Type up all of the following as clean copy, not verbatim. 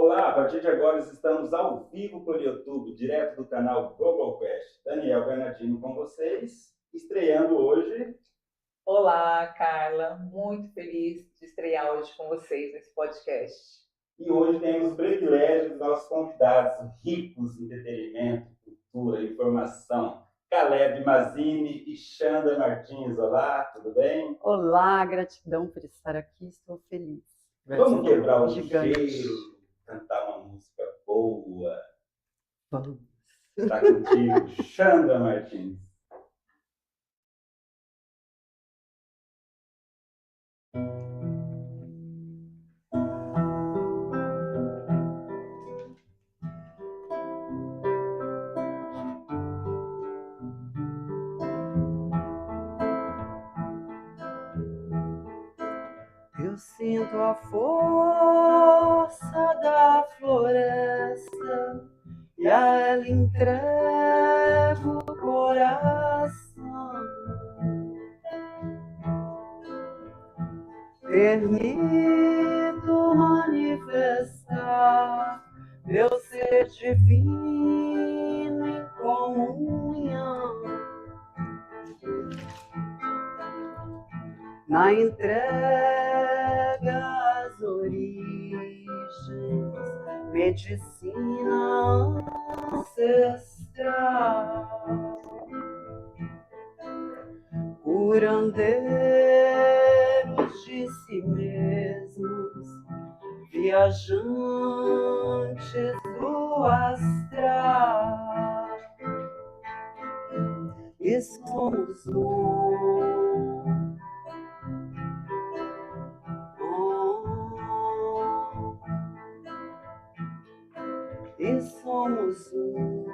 Olá, a partir de agora estamos ao vivo pelo YouTube, direto do canal Globalcast. Daniel Bernardino com vocês, estreando hoje. Olá, Carla. Muito feliz de estrear hoje com vocês nesse podcast. E hoje temos o privilégio dos nossos convidados ricos em entretenimento, cultura, informação. Caleb Mazini e Xanda Martins. Olá, tudo bem? Olá, gratidão por estar aqui, estou feliz. Vamos quebrar o gigante. gelo, cantar uma música boa. Vamos. Está contigo, Xanda Martins. Eu sinto a força da floresta e a ela entrego o coração. Permito manifestar meu ser divino em comunhão. Na entrega às origens, medicina ancestral, curandeiros de si mesmos, viajantes do astral, e somos um. E somos um.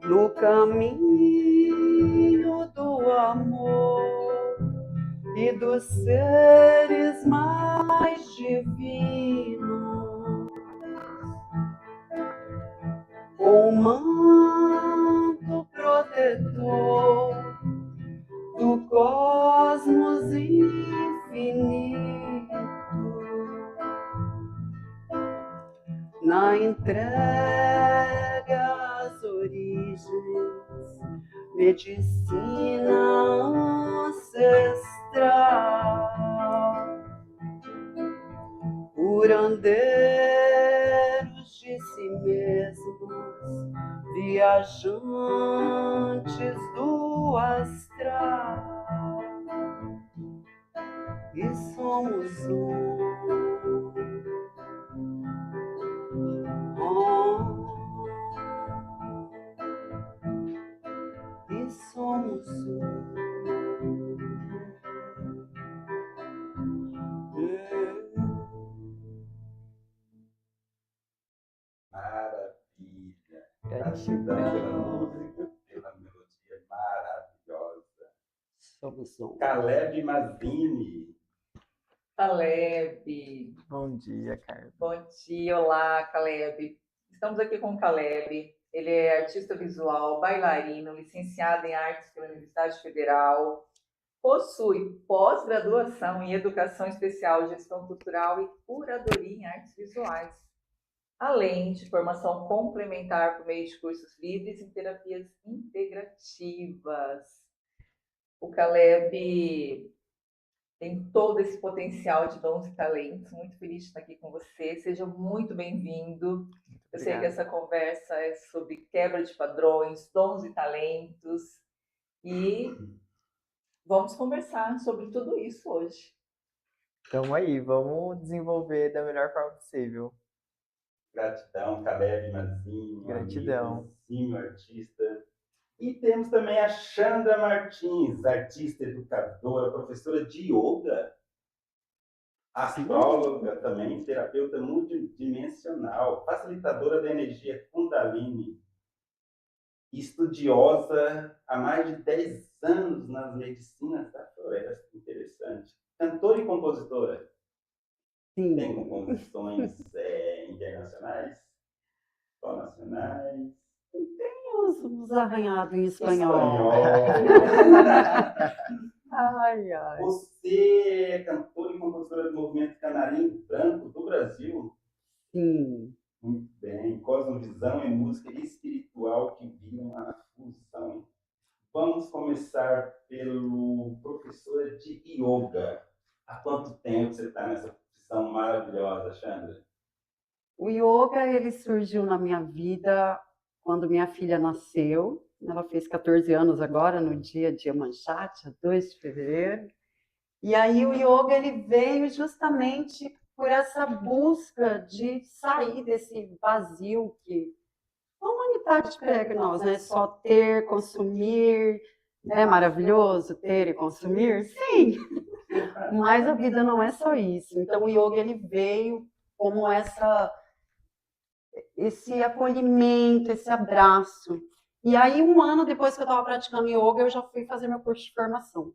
No caminho do amor e dos seres mais divinos, com o manto protetor do cosmos infinito, na entrega às origens, medicina ancestral, curandeiros de si mesmos, viajantes do astral, e somos um. E somos um. Maravilha. Gratidão. Pela música, pela melodia maravilhosa. Somos um. Caleb Mazini. Caleb. Bom dia, Carla. Bom dia, olá, Caleb. Estamos aqui com o Caleb. Ele é artista visual, bailarino, licenciado em artes pela Universidade Federal. Possui pós-graduação em Educação Especial, Gestão Cultural e Curadoria em Artes Visuais, além de formação complementar por meio de cursos livres em terapias integrativas. O Caleb tem todo esse potencial de dons e talentos. Muito feliz de estar aqui com você. Seja muito bem-vindo. Eu sei que essa conversa é sobre quebra de padrões, dons e talentos. E vamos conversar sobre tudo isso hoje. Então aí, vamos desenvolver da melhor forma possível. Gratidão, Caleb Mazini. Gratidão. Amigo, artista. E temos também a Xanda Martins, artista, educadora, professora de yoga, astróloga também, terapeuta multidimensional, facilitadora da energia Kundalini, estudiosa há mais de 10 anos nas medicinas da floresta. Interessante. Cantora e compositora. Sim. Tem composições internacionais? Só nacionais? Tem uns arranhado em espanhol. Ai, ai. Você é cantora e compositora do movimento Canarinho Branco do Brasil? Sim. Muito bem. Cosmovisão e música espiritual que viram a fusão. Vamos começar pelo professor de yoga. Há quanto tempo você está nessa profissão maravilhosa, Chandra? O yoga, ele surgiu na minha vida quando minha filha nasceu. Ela fez 14 anos agora, no dia de Iemanjá, dia 2 de fevereiro. E aí o yoga, ele veio justamente por essa busca de sair desse vazio que a humanidade prega em nós, né? Só ter, consumir, é maravilhoso ter e consumir? Sim! Mas a vida não é só isso. Então o yoga, ele veio como esse acolhimento, esse abraço. E aí, um ano depois que eu estava praticando yoga, eu já fui fazer meu curso de formação.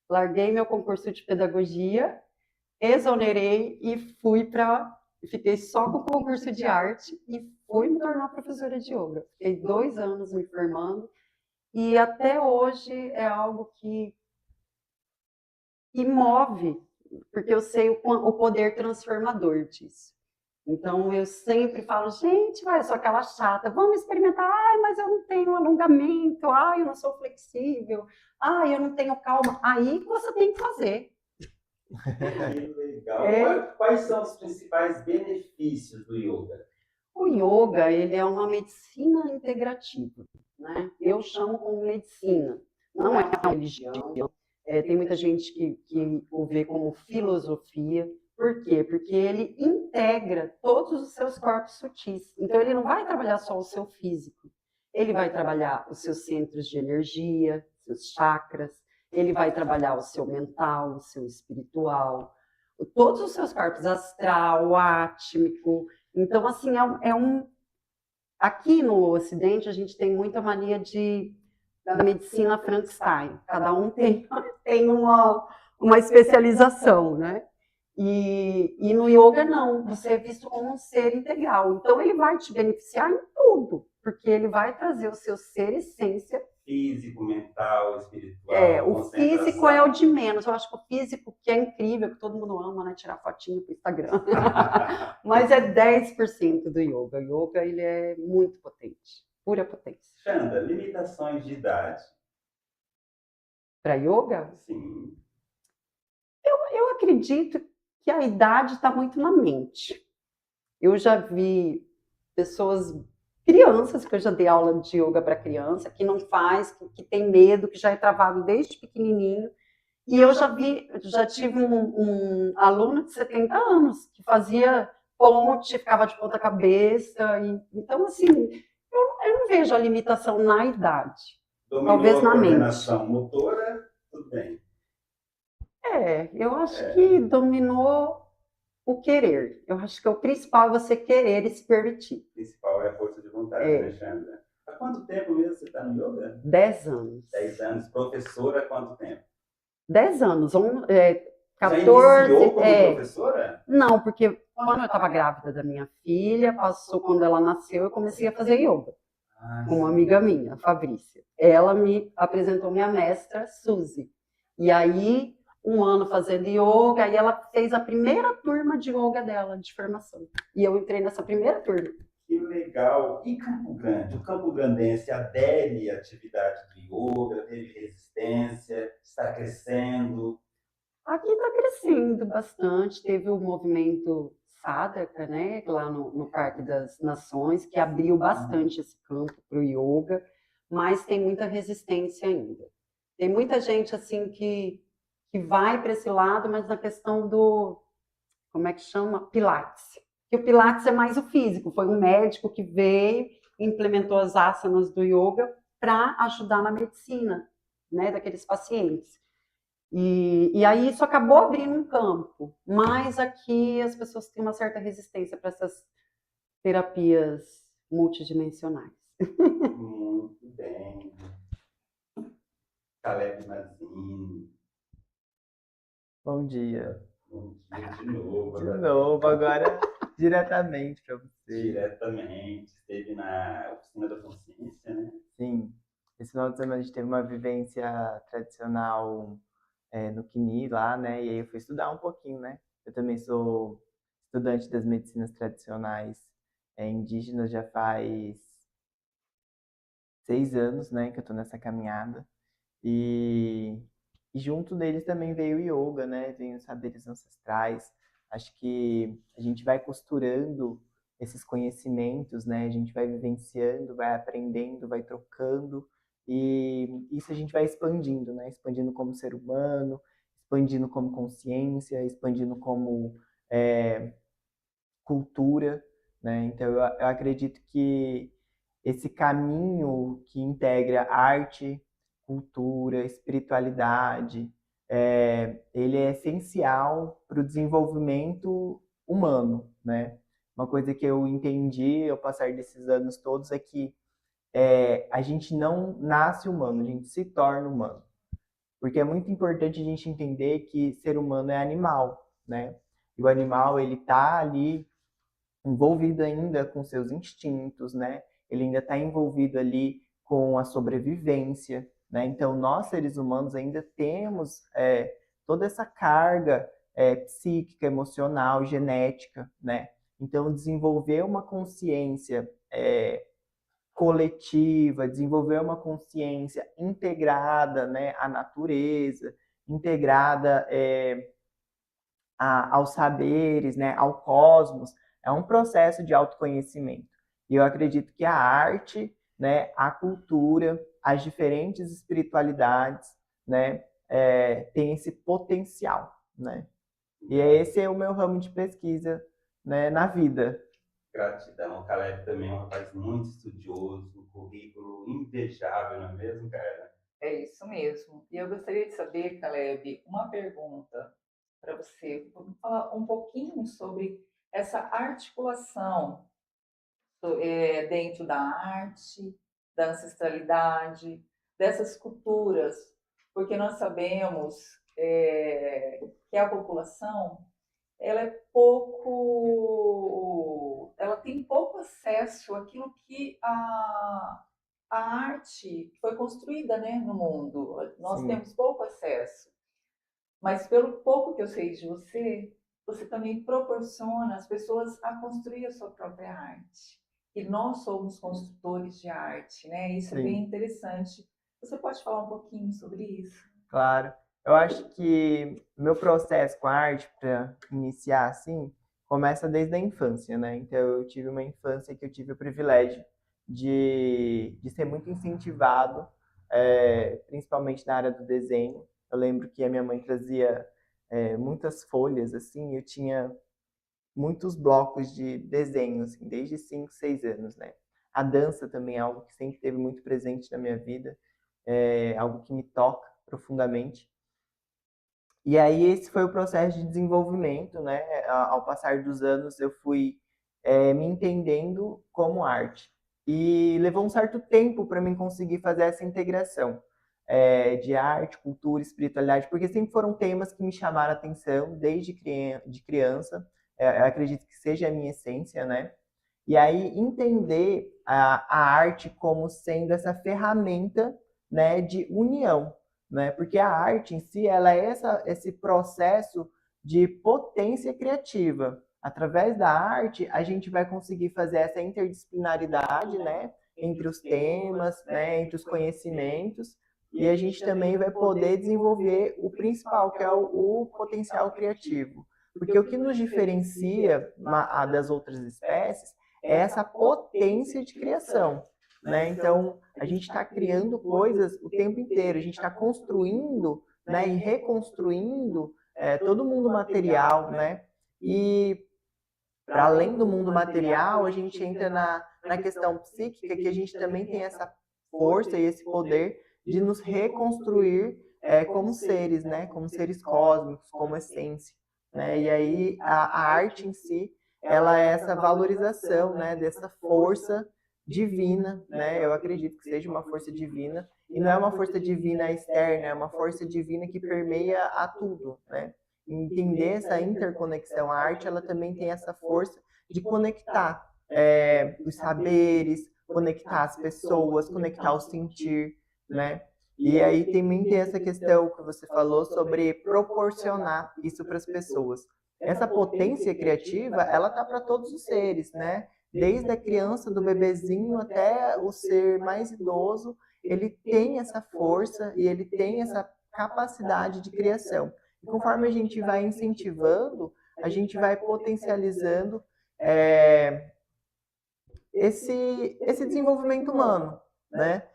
Larguei meu concurso de pedagogia, exonerei e fiquei só com o concurso de arte e fui me tornar professora de yoga. Fiquei 2 anos me formando e até hoje é algo que move, porque eu sei o poder transformador disso. Então, eu sempre falo, gente, vai, eu sou aquela chata, vamos experimentar, ai, mas eu não tenho alongamento, ai, eu não sou flexível, ai, eu não tenho calma. Aí que você tem que fazer. Que legal. É. Quais são os principais benefícios do yoga? O yoga, ele é uma medicina integrativa, né? Eu chamo como medicina, não é uma religião. Tem muita gente que o vê como filosofia. Por quê? Porque ele integra todos os seus corpos sutis. Então, ele não vai trabalhar só o seu físico. Ele vai trabalhar os seus centros de energia, seus chakras. Ele vai trabalhar o seu mental, o seu espiritual, todos os seus corpos, astral, átmico. Então, assim, aqui no Ocidente, a gente tem muita mania da medicina Frankenstein. Cada um tem uma especialização, né? E no yoga, não. Você é visto como um ser integral. Então, ele vai te beneficiar em tudo, porque ele vai trazer o seu ser essência. Físico, mental, espiritual. O físico é o de menos. Eu acho que o físico, que é incrível, que todo mundo ama, né? Tirar fotinho pro Instagram. Mas é 10% do yoga. O yoga, ele é muito potente. Pura potência. Chandra, limitações de idade. Para yoga? Sim. Eu acredito que a idade está muito na mente. Eu já vi crianças, que eu já dei aula de yoga para criança, que não faz, que tem medo, que já é travado desde pequenininho. E eu já tive um aluno de 70 anos que fazia ponte, ficava de ponta cabeça. Então, assim, eu não vejo a limitação na idade. Dominou Talvez na a mente. coordenação motora, tudo bem. Eu acho que dominou o querer. Eu acho que o principal é você querer e se permitir. O principal é a força de vontade, né, Chandra? Há quanto tempo mesmo você está no yoga? 10 anos. 10 anos. Professora, há quanto tempo? 10 anos. 14. Já iniciou como professora? Não, porque quando eu estava grávida da minha filha, passou quando ela nasceu, eu comecei a fazer yoga. Com uma amiga minha, a Fabrícia. Ela me apresentou minha mestra, Suzy. E aí, um ano fazendo yoga, e ela fez a primeira turma de yoga dela, de formação. E eu entrei nessa primeira turma. Que legal. E Campo Grande? O Campo Grandense adere à atividade do yoga, teve resistência, está crescendo? Aqui está crescendo bastante. Teve o movimento Sadhaka, né, lá no Parque das Nações, que abriu bastante esse campo para o yoga, mas tem muita resistência ainda. Tem muita gente assim que vai para esse lado, mas na questão do, como é que chama? Pilates. Que o Pilates é mais o físico. Foi um médico que veio, implementou as asanas do yoga para ajudar na medicina, né, daqueles pacientes. E aí isso acabou abrindo um campo, mas aqui as pessoas têm uma certa resistência para essas terapias multidimensionais. Muito bem. Caleb Mazini. Bom dia. Bom dia de novo. De novo, agora diretamente para você. Diretamente. Esteve na Oficina da Consciência, né? Sim. Esse final de semana a gente teve uma vivência tradicional no CNI lá, né? E aí eu fui estudar um pouquinho, né? Eu também sou estudante das medicinas tradicionais indígenas já faz 6 anos, né? Que eu tô nessa caminhada. E, e junto deles também veio o yoga, né? Vem os saberes ancestrais. Acho que a gente vai costurando esses conhecimentos, né? A gente vai vivenciando, vai aprendendo, vai trocando. E isso a gente vai expandindo, né? Expandindo como ser humano, expandindo como consciência, expandindo como é, cultura, né? Então eu acredito que esse caminho que integra arte, cultura, espiritualidade, ele é essencial para o desenvolvimento humano, né? Uma coisa que eu entendi ao passar desses anos todos é que a gente não nasce humano, a gente se torna humano. Porque é muito importante a gente entender que ser humano é animal, né? E o animal, ele tá ali envolvido ainda com seus instintos, né? Ele ainda está envolvido ali com a sobrevivência, né? Então, nós, seres humanos, ainda temos toda essa carga psíquica, emocional, genética, né? Então, desenvolver uma consciência coletiva, desenvolver uma consciência integrada, né, à natureza, integrada aos saberes, né, ao cosmos, é um processo de autoconhecimento. E eu acredito que a arte, né, a cultura, as diferentes espiritualidades, né, tem esse potencial, né? E esse é o meu ramo de pesquisa, né, na vida. Gratidão. O Caleb também é um rapaz muito estudioso, um currículo invejável, não é mesmo, cara? É isso mesmo. E eu gostaria de saber, Caleb, uma pergunta para você. Vamos falar um pouquinho sobre essa articulação dentro da arte, da ancestralidade, dessas culturas, porque nós sabemos que a população ela é pouco, ela tem pouco acesso àquilo que a arte foi construída, né, no mundo. Nós Sim. temos pouco acesso. Mas pelo pouco que eu sei de você, você também proporciona as pessoas a construir a sua própria arte. E nós somos construtores de arte, né? Isso é bem Sim. interessante. Você pode falar um pouquinho sobre isso? Claro. Eu acho que meu processo com a arte, para iniciar assim, começa desde a infância, né? Então, eu tive uma infância que eu tive o privilégio de ser muito incentivado, principalmente na área do desenho. Eu lembro que a minha mãe trazia muitas folhas, assim, eu tinha muitos blocos de desenho, assim, desde 5, 6 anos, né? A dança também é algo que sempre esteve muito presente na minha vida, é algo que me toca profundamente. E aí esse foi o processo de desenvolvimento, né? Ao passar dos anos eu fui me entendendo como arte. E levou um certo tempo para mim conseguir fazer essa integração de arte, cultura, espiritualidade, porque sempre foram temas que me chamaram a atenção desde de criança. Eu acredito que seja a minha essência, né? E aí entender a arte como sendo essa ferramenta, né, de união, né? Porque a arte em si, ela é esse processo de potência criativa. Através da arte, a gente vai conseguir fazer essa interdisciplinaridade, né, entre os temas, né, entre os conhecimentos, e a gente também vai poder desenvolver o principal, que é o potencial criativo. Porque o que nos diferencia das outras espécies é essa potência de criação, né? Então, a gente está criando coisas o tempo inteiro, a gente está construindo, né, e reconstruindo todo o mundo material, né? E para além do mundo material, a gente entra na questão psíquica, que a gente também tem essa força e esse poder de nos reconstruir como seres, né? Como seres cósmicos, como essência, né? E aí a arte em si, ela é essa valorização, né? Dessa força divina, né? Eu acredito que seja uma força divina e não é uma força divina externa, é uma força divina que permeia a tudo, né? Entender essa interconexão. A arte, ela também tem essa força de conectar os saberes, conectar as pessoas, conectar o sentir, né? E aí também tem essa questão que você falou sobre proporcionar isso para as pessoas. Essa potência criativa, ela tá para todos os seres, né? Desde a criança, do bebezinho até o ser mais idoso, ele tem essa força e ele tem essa capacidade de criação. E conforme a gente vai incentivando, a gente vai potencializando esse desenvolvimento humano, né?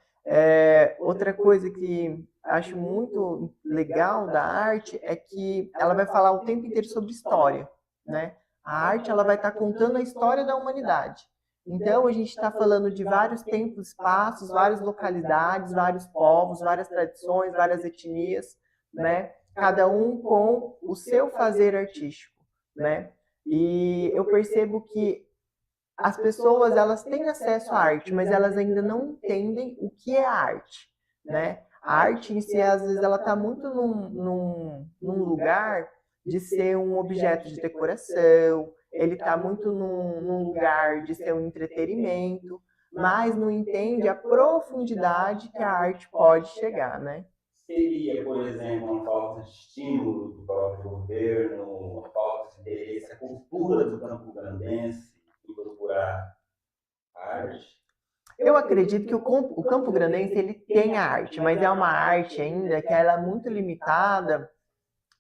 Outra coisa que acho muito legal da arte é que ela vai falar o tempo inteiro sobre história, né? A arte ela vai estar contando a história da humanidade. Então a gente está falando de vários tempos, espaços, várias localidades, vários povos, várias tradições, várias etnias, né? Cada um com o seu fazer artístico, né? E eu percebo que as pessoas elas têm acesso à arte, mas elas ainda não entendem o que é arte, né? A arte em si, às vezes, ela está muito num lugar de ser um objeto de decoração, ele está muito num lugar de ser um entretenimento, mas não entende a profundidade que a arte pode chegar, né? Seria, por exemplo, uma falta de estímulo do próprio governo, uma falta de interesse, a cultura do Campo Grandense em procurar arte? Eu acredito que o Campo Grandense ele tem a arte, mas é uma arte ainda que ela é muito limitada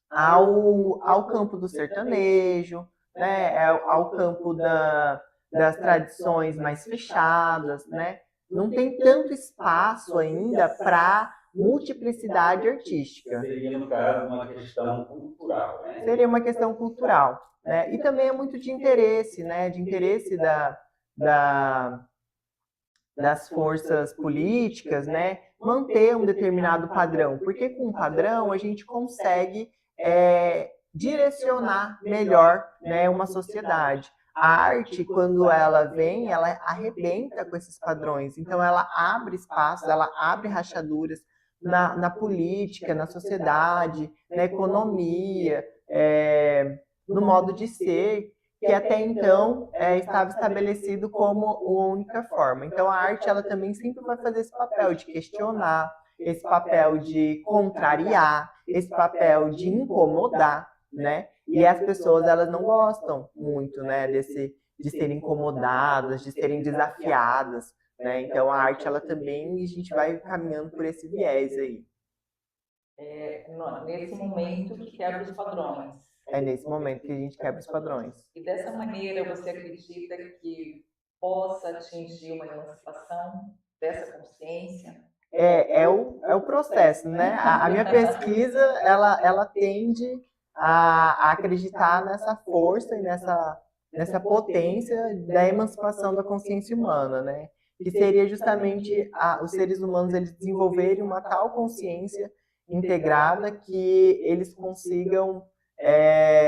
ao campo do sertanejo, né? Ao campo das tradições mais fechadas, né? Não tem tanto espaço ainda para multiplicidade artística. Seria, no caso, uma questão cultural, né? Seria uma questão cultural, né? E também é muito de interesse, né? De interesse das forças políticas, né? Manter um determinado padrão, porque com um padrão a gente consegue direcionar melhor, né, uma sociedade. A arte, quando ela vem, ela arrebenta com esses padrões. Então, ela abre espaços, ela abre rachaduras na política, na sociedade, na economia, no modo de ser, que até então estava estabelecido como a única forma. Então, a arte, ela também sempre vai fazer esse papel de questionar, esse papel de contrariar, esse papel de incomodar, né? E as pessoas, elas não gostam muito, né, de serem incomodadas, de serem desafiadas, né? Então, a arte, ela também, a gente vai caminhando por esse viés aí. Nesse momento que quebra os padrões. É nesse momento que a gente quebra os padrões. E dessa maneira, você acredita que possa atingir uma emancipação dessa consciência? É o processo, né? A minha pesquisa, ela tende a acreditar nessa força e nessa potência da emancipação da consciência humana, né? Que seria justamente os seres humanos eles desenvolverem uma tal consciência integrada que eles consigam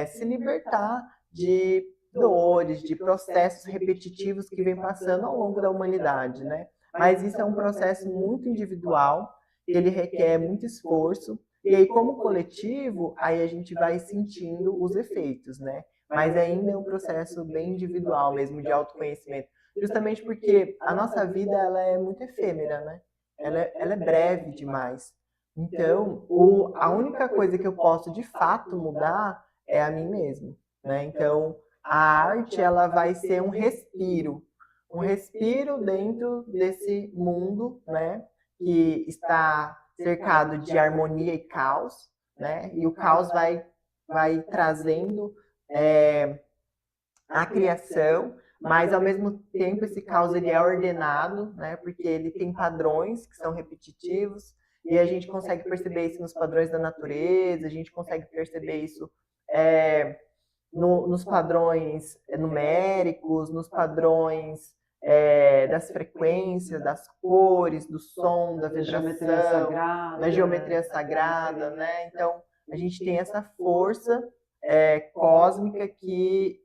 se libertar de dores, de processos repetitivos que vem passando ao longo da humanidade, né? Mas isso é um processo muito individual, ele requer muito esforço, e aí como coletivo, aí a gente vai sentindo os efeitos, né? Mas ainda é um processo bem individual mesmo, de autoconhecimento, justamente porque a nossa vida ela é muito efêmera, né? Ela é breve demais. Então, a única coisa que eu posso de fato mudar é a mim mesmo, né? Então, a arte ela vai ser um respiro dentro desse mundo, né, que está cercado de harmonia e caos, né? E o caos vai trazendo a criação, mas ao mesmo tempo esse caos ele é ordenado, né? Porque ele tem padrões que são repetitivos e a gente consegue perceber isso nos padrões da natureza, a gente consegue perceber isso nos padrões numéricos, nos padrões das frequências, das cores, do som, da vibração, da geometria sagrada, né? Então, a gente tem essa força cósmica que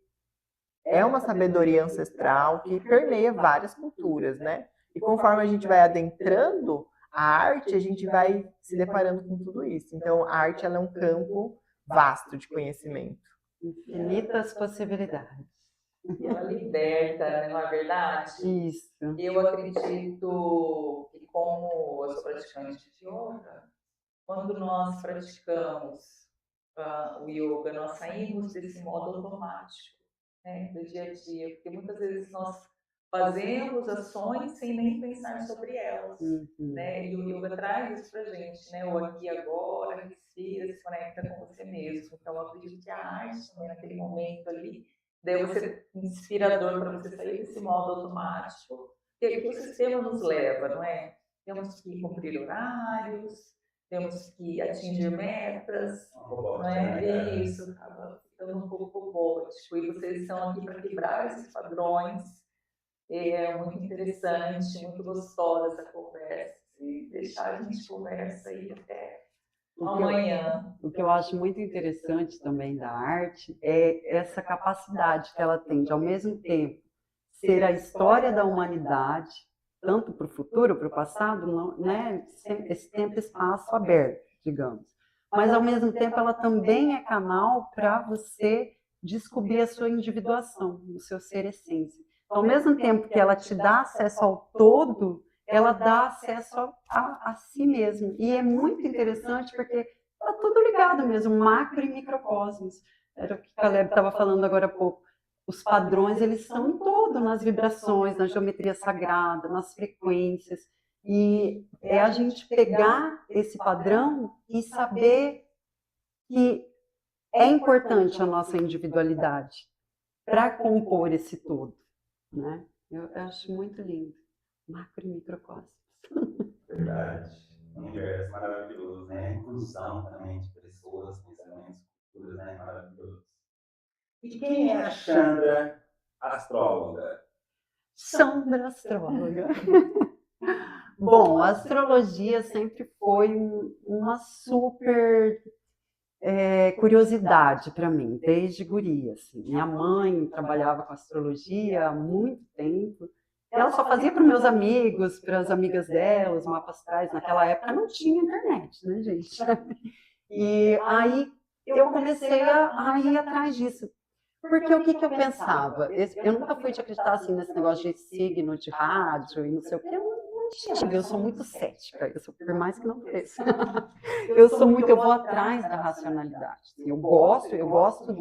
é uma sabedoria ancestral que permeia várias culturas, né? E conforme a gente vai adentrando a arte, a gente vai se deparando com tudo isso. Então, a arte ela é um campo vasto de conhecimento. Infinitas possibilidades. E ela liberta, né, não é verdade? Isso. Eu acredito que, como eu sou praticante de yoga, quando nós praticamos o yoga, nós saímos desse modo automático, né, do dia a dia, porque muitas vezes nós fazemos ações sem nem pensar sobre elas, né? E o yoga traz isso pra gente, né? O aqui e agora, respira, se conecta com você mesmo. Então, eu acredito que a arte também, naquele momento ali, deve ser inspirador para você sair desse modo automático, que é que o sistema nos leva, não é? Temos que cumprir horários, temos que atingir metas, não é? É isso, acaba ficando um pouco robótico. E vocês estão aqui para quebrar esses padrões. É muito interessante, muito gostosa essa conversa. E deixar a gente conversa aí até amanhã. O que eu acho muito interessante também da arte é essa capacidade que ela tem de, ao mesmo tempo, ser a história da humanidade, tanto para o futuro, para o passado, não, né? Esse tempo e espaço aberto, digamos. Mas, ao mesmo tempo, ela também é canal para você descobrir a sua individuação, o seu ser essência. Então, ao mesmo tempo que ela te dá acesso ao todo, ela dá acesso a si mesmo. E é muito interessante porque está tudo ligado mesmo, macro e microcosmos. Era o que o Caleb estava falando agora há pouco. Os padrões, eles são em todo, nas vibrações, na geometria sagrada, nas frequências. E é a gente pegar esse padrão e saber que é importante a nossa individualidade para compor esse todo, né? Eu acho muito lindo. Macro e microcosmos. Verdade. Um universo maravilhoso, né? A inclusão também de pessoas, pensamentos, culturas, né? Maravilhoso. E quem é a Chandra astróloga? Chandra astróloga. Bom, a astrologia sempre foi uma super curiosidade para mim, desde guria. Assim. Minha mãe trabalhava com astrologia há muito tempo. Ela só fazia para meus amigos, para as amigas dela, os mapas astrais. Naquela época não tinha internet, né, gente? E aí eu comecei a ir atrás disso. Porque o que eu pensava? Eu nunca fui de acreditar assim, nesse negócio de signo, de rádio e não sei o quê. Eu sou muito cética, por mais que não pareça. Eu vou atrás da racionalidade. Eu gosto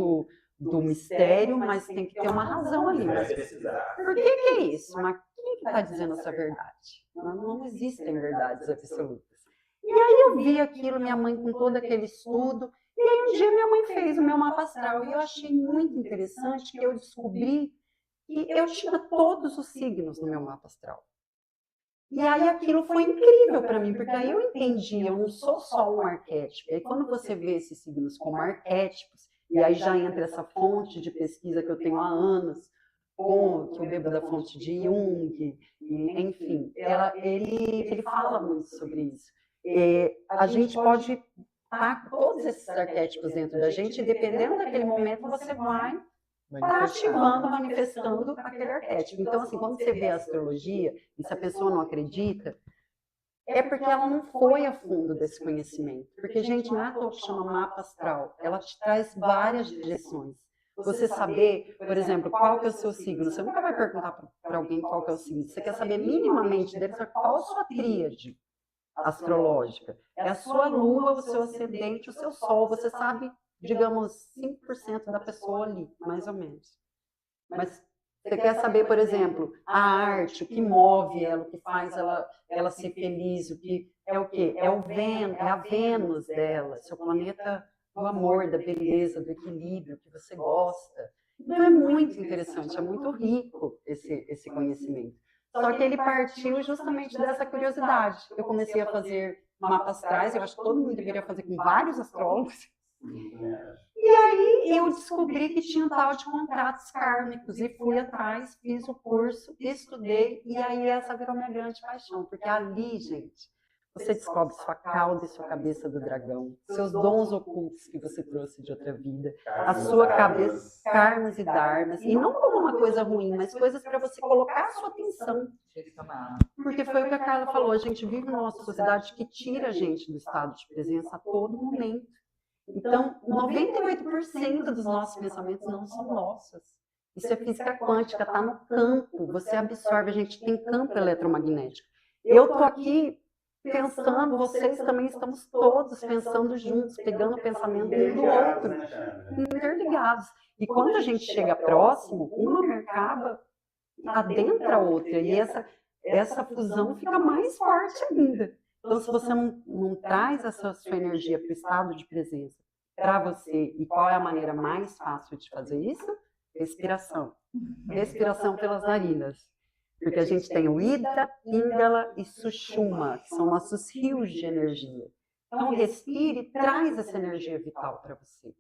do mistério, mas tem que ter uma razão ali. Mas por que é isso? Mas quem que está dizendo essa verdade? Não existem verdades absolutas. E aí eu vi aquilo, minha mãe com todo aquele estudo, e aí um dia minha mãe fez o meu mapa astral, e eu achei muito interessante que eu descobri que eu tinha todos os signos no meu mapa astral. E aí aquilo foi incrível para mim, porque aí eu entendi, eu não sou só um arquétipo. E aí quando você vê esses signos como arquétipos, e aí já entra essa fonte de pesquisa que eu tenho há anos, que eu bebo da fonte de Jung, e, enfim, ele fala muito sobre isso. A gente pode estar com todos esses arquétipos dentro da gente, e dependendo daquele momento, você vai estar ativando, manifestando aquele arquétipo. Então, assim, quando você vê a astrologia, e se a pessoa não acredita, é porque ela não foi a fundo desse conhecimento. Porque, gente, não é à toa que chama mapa astral. Ela te traz várias direções. Você saber, por exemplo, qual que é o seu signo. Você nunca vai perguntar para alguém qual que é o signo. Você quer saber minimamente dele, qual a sua tríade astrológica. É a sua lua, o seu ascendente, o seu sol. Você sabe, digamos, 5% da pessoa ali, mais ou menos. Mas você quer saber, por exemplo, a arte, o que move ela, o que faz ela ser feliz, o que é o quê? É a Vênus dela, seu planeta do amor, da beleza, do equilíbrio, que você gosta. Então é muito interessante, é muito rico esse conhecimento. Só que ele partiu justamente dessa curiosidade. Eu comecei a fazer mapas astrais, eu acho que todo mundo deveria fazer com vários astrólogos. E aí eu descobri que tinha um tal de contratos kármicos e fui atrás, fiz o curso, estudei, e aí essa virou minha grande paixão, porque ali, gente, você descobre sua cauda e sua cabeça do dragão, seus dons ocultos que você trouxe de outra vida, a sua cabeça, karmas e dharmas, e não como uma coisa ruim, mas coisas para você colocar a sua atenção. Porque foi o que a Carla falou, a gente vive numa sociedade que tira a gente do estado de presença a todo momento. Então, 98% dos nossos pensamentos não são nossos. Isso é física quântica, está no campo, você absorve, a gente tem campo eletromagnético. Eu estou aqui pensando, vocês também estamos todos pensando juntos, pegando o pensamento um do outro, né, Chandra? interligados. E quando a gente chega próximo, uma acaba adentra a outra, e essa fusão fica mais forte ainda. Então, se você não traz essa sua energia para o estado de presença para você, e qual é a maneira mais fácil de fazer isso? Respiração. Respiração pelas narinas. Porque a gente tem o Ida, Pingala e Sushumna, que são nossos rios de energia. Então, respire e traz essa energia vital para você.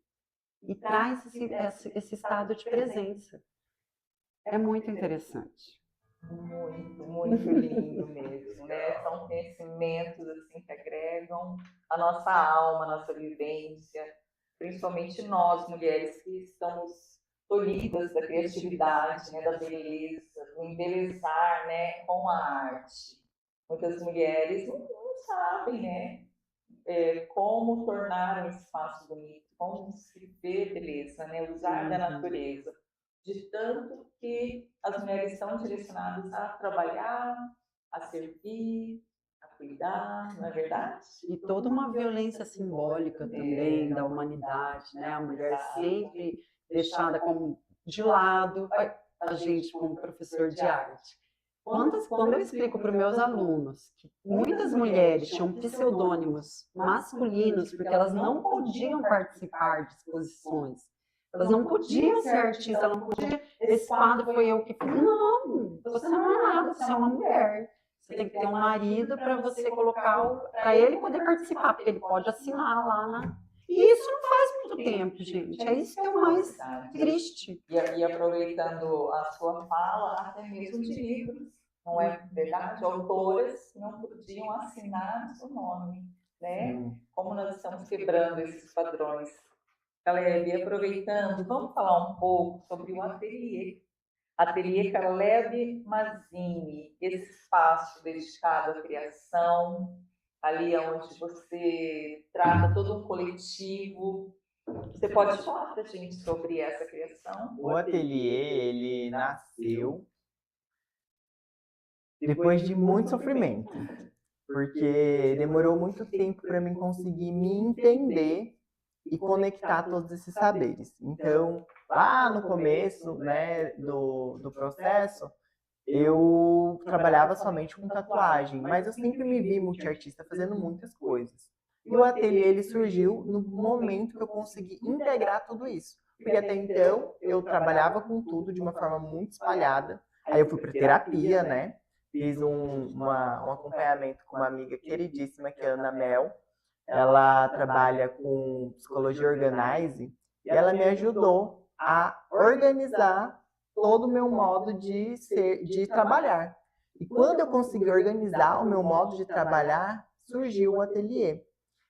E traz esse estado de presença. É muito interessante. Muito, muito lindo mesmo, né? São conhecimentos assim, que agregam a nossa alma, a nossa vivência, principalmente nós, mulheres, que estamos tolhidas da criatividade, né? Da beleza, do embelezar, né? Com a arte. Muitas mulheres não sabem, né? Como tornar um espaço bonito, como se ver beleza, né? Usar da natureza. De tanto que as mulheres estão direcionadas a trabalhar, a servir, a cuidar, não é verdade? E toda uma violência simbólica também da humanidade, né? A mulher sempre deixada como de lado, a gente como professor de arte. Quando eu explico para os meus alunos que muitas mulheres tinham pseudônimos masculinos porque elas não podiam participar de exposições, elas não podiam ser artistas, elas não podiam. Esse quadro foi eu que fiz. Não, você não é nada, você é uma mulher. Você tem que ter um marido para você colocar, para ele poder participar, porque ele pode assinar lá na. E isso não faz muito tempo, gente. É isso que é o mais triste. E aproveitando a sua fala, até mesmo de livros, não é verdade? Autoras não podiam assinar o seu nome, né? Como nós estamos quebrando esses padrões. Caleb, aproveitando, vamos falar um pouco sobre o ateliê. Ateliê Caleb Mazzini, esse espaço dedicado à criação, ali onde você trata todo um coletivo. Você pode falar para a gente sobre essa criação? O ateliê, ele nasceu depois de muito sofrimento, porque demorou muito tempo para mim conseguir me entender e conectar todos esses saberes. Então, lá no começo, né, do processo, eu trabalhava somente com tatuagem, mas eu sempre me vi multiartista fazendo muitas coisas. E o ateliê ele surgiu no momento que eu consegui integrar tudo isso. Porque até então eu trabalhava com tudo de uma forma muito espalhada. Aí eu fui para terapia, né? Fiz um acompanhamento com uma amiga queridíssima, que é a Ana Mel. Ela trabalha com psicologia organize e ela me ajudou a organizar todo o meu modo de trabalhar. E quando eu consegui organizar o meu modo de trabalhar, surgiu o ateliê.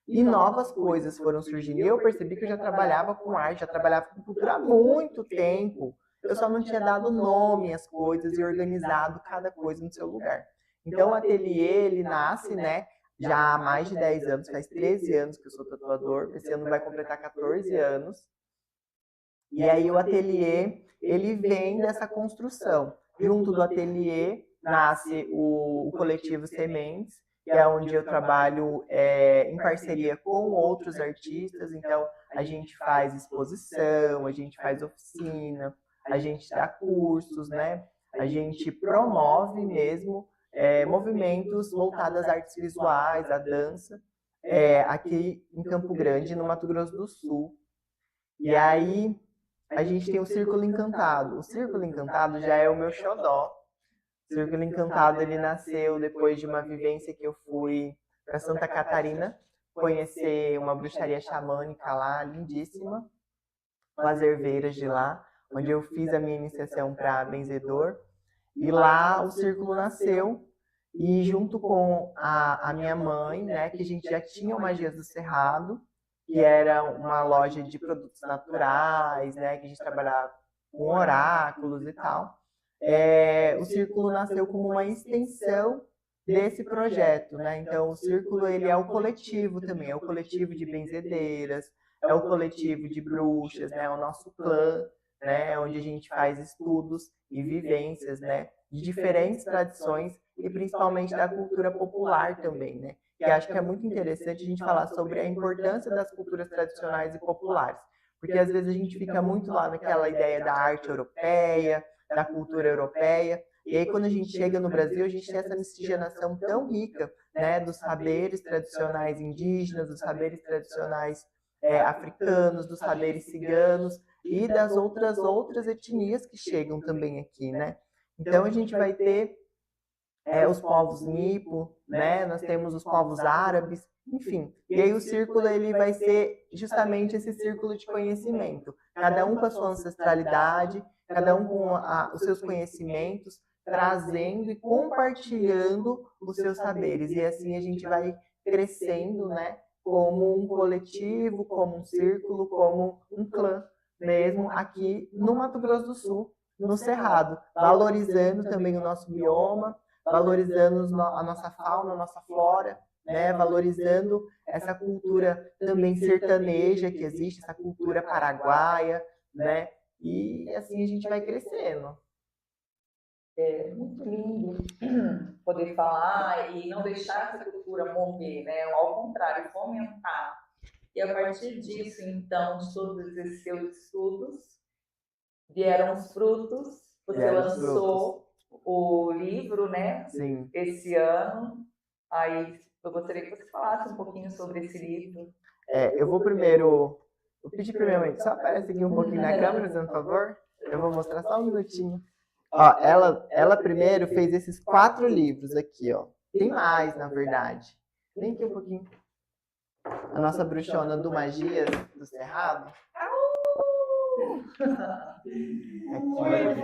E novas coisas foram surgindo. E eu percebi que eu já trabalhava com arte, já trabalhava com cultura há muito tempo. Eu só não tinha dado nome às coisas e organizado cada coisa no seu lugar. Então o ateliê, ele nasce, né? Já há mais de 10 anos, faz 13 anos que eu sou tatuador, esse ano vai completar 14 anos. E aí o ateliê, ele vem dessa construção. Junto do ateliê nasce o coletivo Sementes, que é onde eu trabalho em parceria com outros artistas. Então a gente faz exposição, a gente faz oficina, a gente dá cursos, né? A gente promove mesmo movimentos voltados às artes visuais, à dança, aqui em Campo Grande, no Mato Grosso do Sul. E aí a gente tem o Círculo Encantado. O Círculo Encantado já é o meu xodó. O Círculo Encantado ele nasceu depois de uma vivência que eu fui para Santa Catarina conhecer uma bruxaria xamânica lá, lindíssima, com as herveiras de lá, onde eu fiz a minha iniciação para benzedor. E lá o círculo nasceu, e junto com a minha mãe, né, que a gente já tinha o Magias do Cerrado, que era uma loja de produtos naturais, né, que a gente trabalhava com oráculos e tal. O círculo nasceu como uma extensão desse projeto, né? Então o círculo ele é o coletivo também, é o coletivo de benzedeiras, é o coletivo de bruxas, né? O nosso clã né, onde a gente faz estudos e vivências, né, de diferentes tradições e principalmente da cultura popular também, né? Que acho que é muito interessante a gente falar sobre a importância das culturas tradicionais e populares, porque às vezes a gente fica muito lá naquela ideia da arte europeia, da cultura europeia, e aí quando a gente chega no Brasil, a gente tem essa miscigenação tão rica, né, dos saberes tradicionais indígenas, dos saberes tradicionais africanos, dos saberes ciganos e das outras etnias que chegam também aqui, né? Então a gente vai ter os povos nipo, né? Nós temos os povos árabes, enfim. E aí o círculo ele vai ser justamente esse círculo de conhecimento. Cada um com a sua ancestralidade, cada um com os seus conhecimentos, trazendo e compartilhando os seus saberes. E assim a gente vai crescendo, né? Como um coletivo, como um círculo, como um clã mesmo aqui no Mato Grosso do Sul, no Cerrado, valorizando também o nosso bioma, valorizando a nossa fauna, a nossa flora, né? Valorizando essa cultura também sertaneja que existe, essa cultura paraguaia, né? E assim a gente vai crescendo. É muito lindo poder falar e não deixar essa cultura morrer, né? Ao contrário, fomentar. E a partir disso, então, de todos esses seus estudos, vieram os frutos. Você lançou o livro, né? Sim. Esse ano. Aí eu gostaria que você falasse um pouquinho sobre esse livro. Eu vou primeiro. Eu pedi para minha mãe, só aparece aqui um pouquinho na câmera, por favor. Eu vou mostrar só um minutinho. Ó, ela primeiro fez esses 4 livros aqui, ó. Tem mais, na verdade. Vem aqui um pouquinho. A nossa bruxona do Magias do Cerrado. Olha que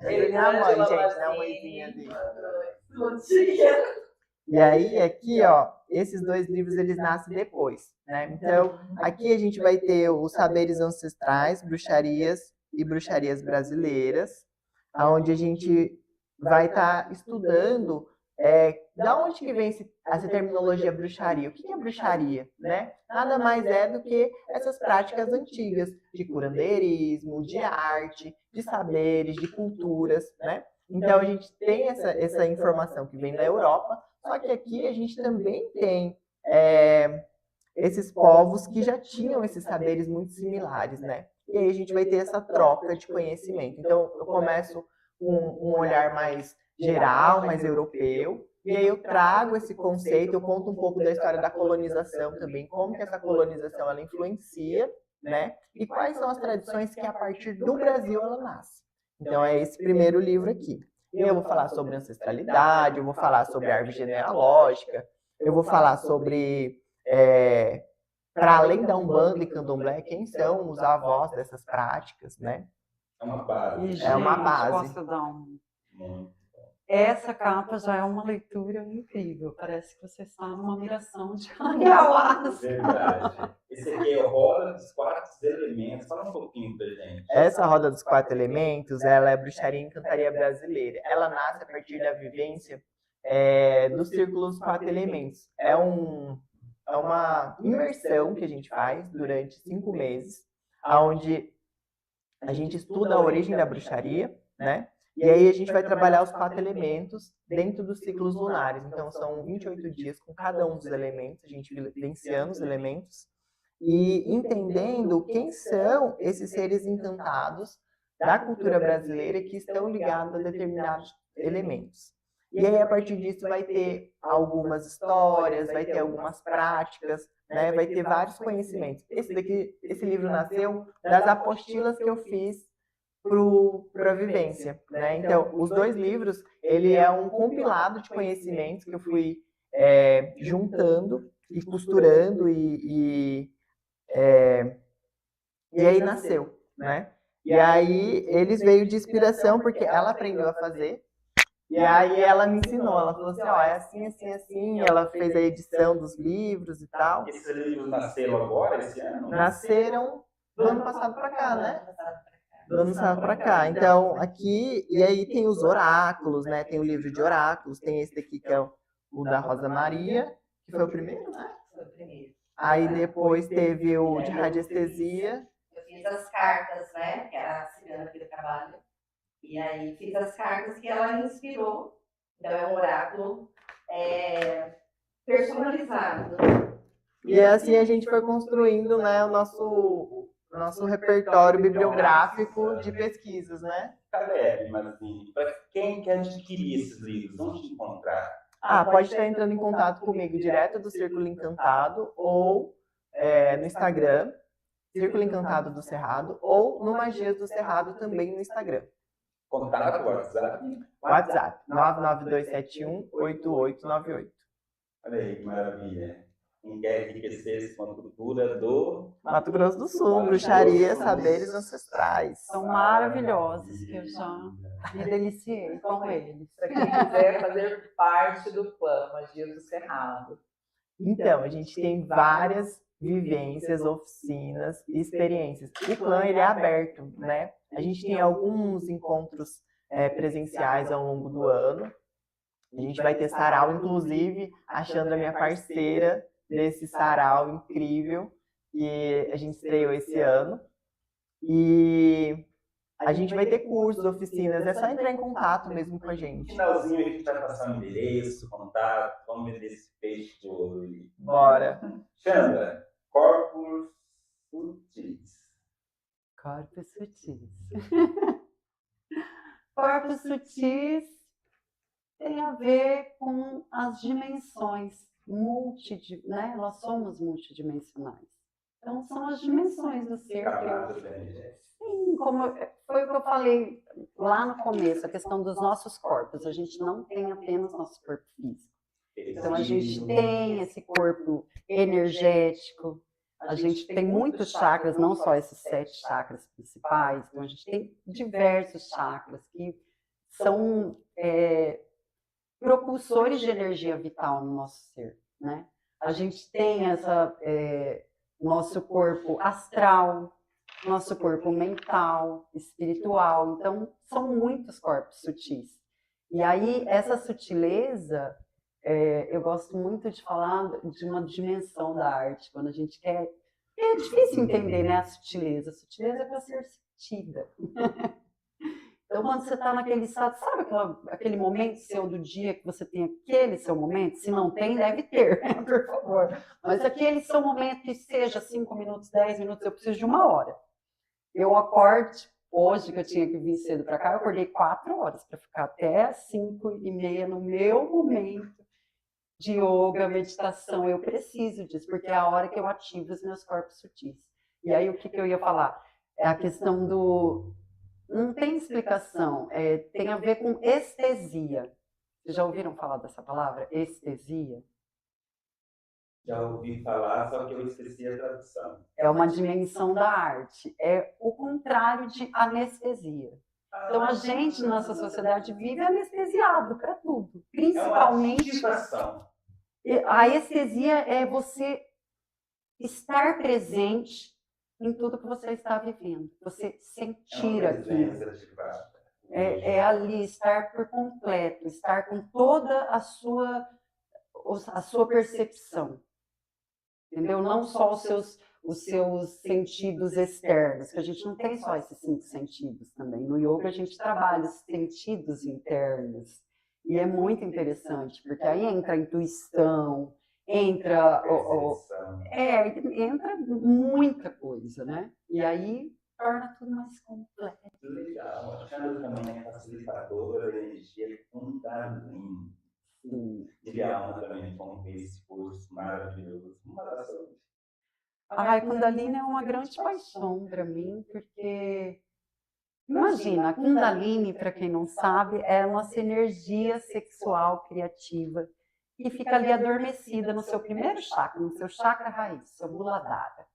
Ele é a mãe, gente, dá uma mãezinha dele. E aí, aqui, ó, esses 2 livros, eles nascem depois, né? Então, aqui a gente vai ter os saberes ancestrais, bruxarias e bruxarias brasileiras, onde a gente vai estar estudando da onde que vem essa terminologia bruxaria. O que é bruxaria, né? Nada mais é do que essas práticas antigas de curandeirismo, de arte, de saberes, de culturas, né? Então, a gente tem essa informação que vem da Europa, só que aqui a gente também tem esses povos que já tinham esses saberes muito similares, né? E aí a gente vai ter essa troca de conhecimento. Então, eu começo com um olhar mais geral, mais europeu, e aí eu trago esse conceito, eu conto um pouco da história da colonização também, como que essa colonização ela influencia, né? E quais são as tradições que a partir do Brasil ela nasce. Então, é esse primeiro livro aqui. Eu vou falar sobre ancestralidade, eu vou falar sobre árvore genealógica, eu vou falar sobre, para além da Umbanda e Candomblé, quem são os avós dessas práticas, né? É uma base. E, gente, É uma base. posso dar Essa capa já é uma leitura incrível. Parece que você está numa miração de ayahuasca. Verdade. Esse aqui é a Roda dos 4 Elementos. Fala um pouquinho pra gente. Essa Roda dos 4 Elementos, ela é bruxaria e encantaria brasileira. Ela nasce a partir da vivência do Círculo dos 4 Elementos. É uma imersão que a gente faz durante 5 meses, onde a gente estuda a origem da bruxaria, né? E aí a gente vai trabalhar os 4 elementos dentro dos ciclos lunares. Então são 28 dias com cada um dos elementos, a gente vivenciando os elementos e entendendo quem são esses seres encantados da cultura brasileira que estão ligados a determinados elementos. E aí, a partir disso, vai ter algumas histórias, vai ter algumas práticas, né? Vai ter vários conhecimentos. Esse livro nasceu das apostilas que eu fiz para a vivência, né? Então, os 2 livros, ele é um compilado de conhecimentos que eu fui juntando e costurando e aí nasceu, né? E aí, eles veio de inspiração, porque ela aprendeu a fazer. E aí ela me ensinou, ela falou assim, ó, é assim, assim, assim, ela fez a edição dos livros e tal. Esses livros nasceram agora, esse ano? Nasceram do ano passado para cá, né? Do ano passado para cá. Então, aqui, e aí tem os oráculos, né? Tem o livro de oráculos, tem esse daqui que é o da Rosa Maria, que foi o primeiro, né? Foi o primeiro. Aí depois teve o de radiestesia, fiz as cartas, né? Que é a cigana que eu trabalho. E aí fiz as cartas que ela me inspirou. Então é um oráculo personalizado. E assim a gente foi construindo, né, o nosso repertório bibliográfico de pesquisas, né? Caleb, mas assim, para quem quer adquirir esses livros, onde encontrar? Pode estar entrando em contato comigo direto do Círculo Encantado ou no Instagram, Círculo Encantado do Cerrado, ou no Magias do Cerrado também no Instagram. Contato, WhatsApp? WhatsApp, 99271-8898. Olha aí, que maravilha. Quem quer enriquecer com a cultura do Mato Grosso do Sul, bruxaria, saberes ancestrais. São maravilhosos, que eu já me deliciei com eles. Para quem quiser fazer parte do clã Magias do Cerrado. Então, a gente tem várias vivências, oficinas, experiências. O clã, ele é aberto, né? A gente tem alguns encontros presenciais ao longo do ano. A gente vai ter sarau, inclusive, a Chandra, minha parceira desse sarau incrível, que a gente estreou esse ano. E a gente vai ter cursos, oficinas, é só entrar em contato mesmo com a No gente. finalzinho a gente vai passar o endereço, contato, vamos ver esse peixe de ouro aí. Bora! Chandra, corpos sutis. Corpos sutis. Corpos sutis tem a ver com as dimensões né? Nós somos multidimensionais. Então, são as dimensões do ser. Camadas energéticas. Sim, foi o que eu falei lá no começo, a questão dos nossos corpos. A gente não tem apenas nosso corpo físico. Então, a gente tem esse corpo energético, a gente tem muitos chakras, não só esses 7 chakras principais, então a gente tem diversos chakras que são propulsores de energia vital no nosso ser, né? A gente tem nosso corpo astral, nosso corpo mental, espiritual, então são muitos corpos sutis. E aí, essa sutileza, eu gosto muito de falar de uma dimensão da arte, quando a gente quer... É difícil entender, né, a sutileza. A sutileza é para ser sentida. Então, quando você está naquele estado, sabe aquele momento seu do dia que você tem aquele seu momento? Se não tem, deve ter, por favor. Mas aquele seu momento que seja 5 minutos, 10 minutos, eu preciso de 1 hora. Eu acordo, hoje que eu tinha que vir cedo para cá, eu acordei 4 horas para ficar até 5h30 no meu momento de yoga, meditação. Eu preciso disso, porque é a hora que eu ativo os meus corpos sutis. E aí, o que eu ia falar? É a questão do... Não tem explicação, tem a ver com estesia. Vocês já ouviram falar dessa palavra? Estesia? Já ouvi falar, só que eu esqueci a tradução. É uma dimensão da arte, é o contrário de anestesia. Então, a gente, nossa sociedade, vive anestesiado para tudo, principalmente... A estesia é você estar presente em tudo que você está vivendo. Você sentir aquilo. É ali, estar por completo, estar com toda a sua percepção. Entendeu? Não só os seus sentidos externos, que a gente não tem só esses 5 sentidos também. No yoga a gente trabalha os sentidos internos. E é muito interessante, porque aí entra a intuição, entra muita coisa, né? E aí torna tudo mais completo. Legal. A Chandra também é facilitadora da energia Kundalini. Tive a honra também de concluir esse curso maravilhoso. Kundalini é uma grande paixão para mim, porque imagina, a Kundalini, para quem não sabe, é a nossa energia sexual criativa que fica ali adormecida no seu primeiro chakra, no seu chakra raiz, seu Muladhara.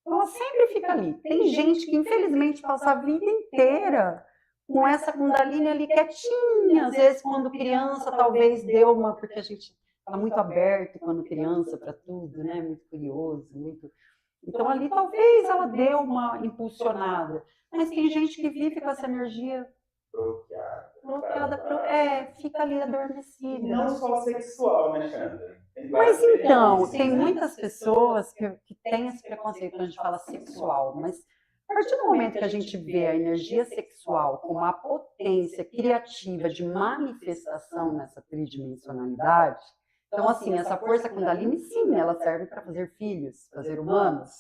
Ela sempre fica ali. Tem gente que, infelizmente, passa a vida inteira com essa Kundalini ali quietinha. Às vezes, quando criança, talvez deu uma... Porque a gente está muito aberto quando criança para tudo, né? Muito curioso, muito... Então, ali, talvez ela deu uma impulsionada. Mas tem gente que vive com essa energia bloqueada, fica ali adormecida. Não só sexual, né, Chandra? Mas então, tem muitas pessoas que têm esse preconceito quando a gente fala sexual, mas a partir do momento que a gente vê a energia sexual como a potência criativa de manifestação nessa tridimensionalidade, então, assim, essa força Kundalini, sim, ela serve para fazer filhos, fazer humanos,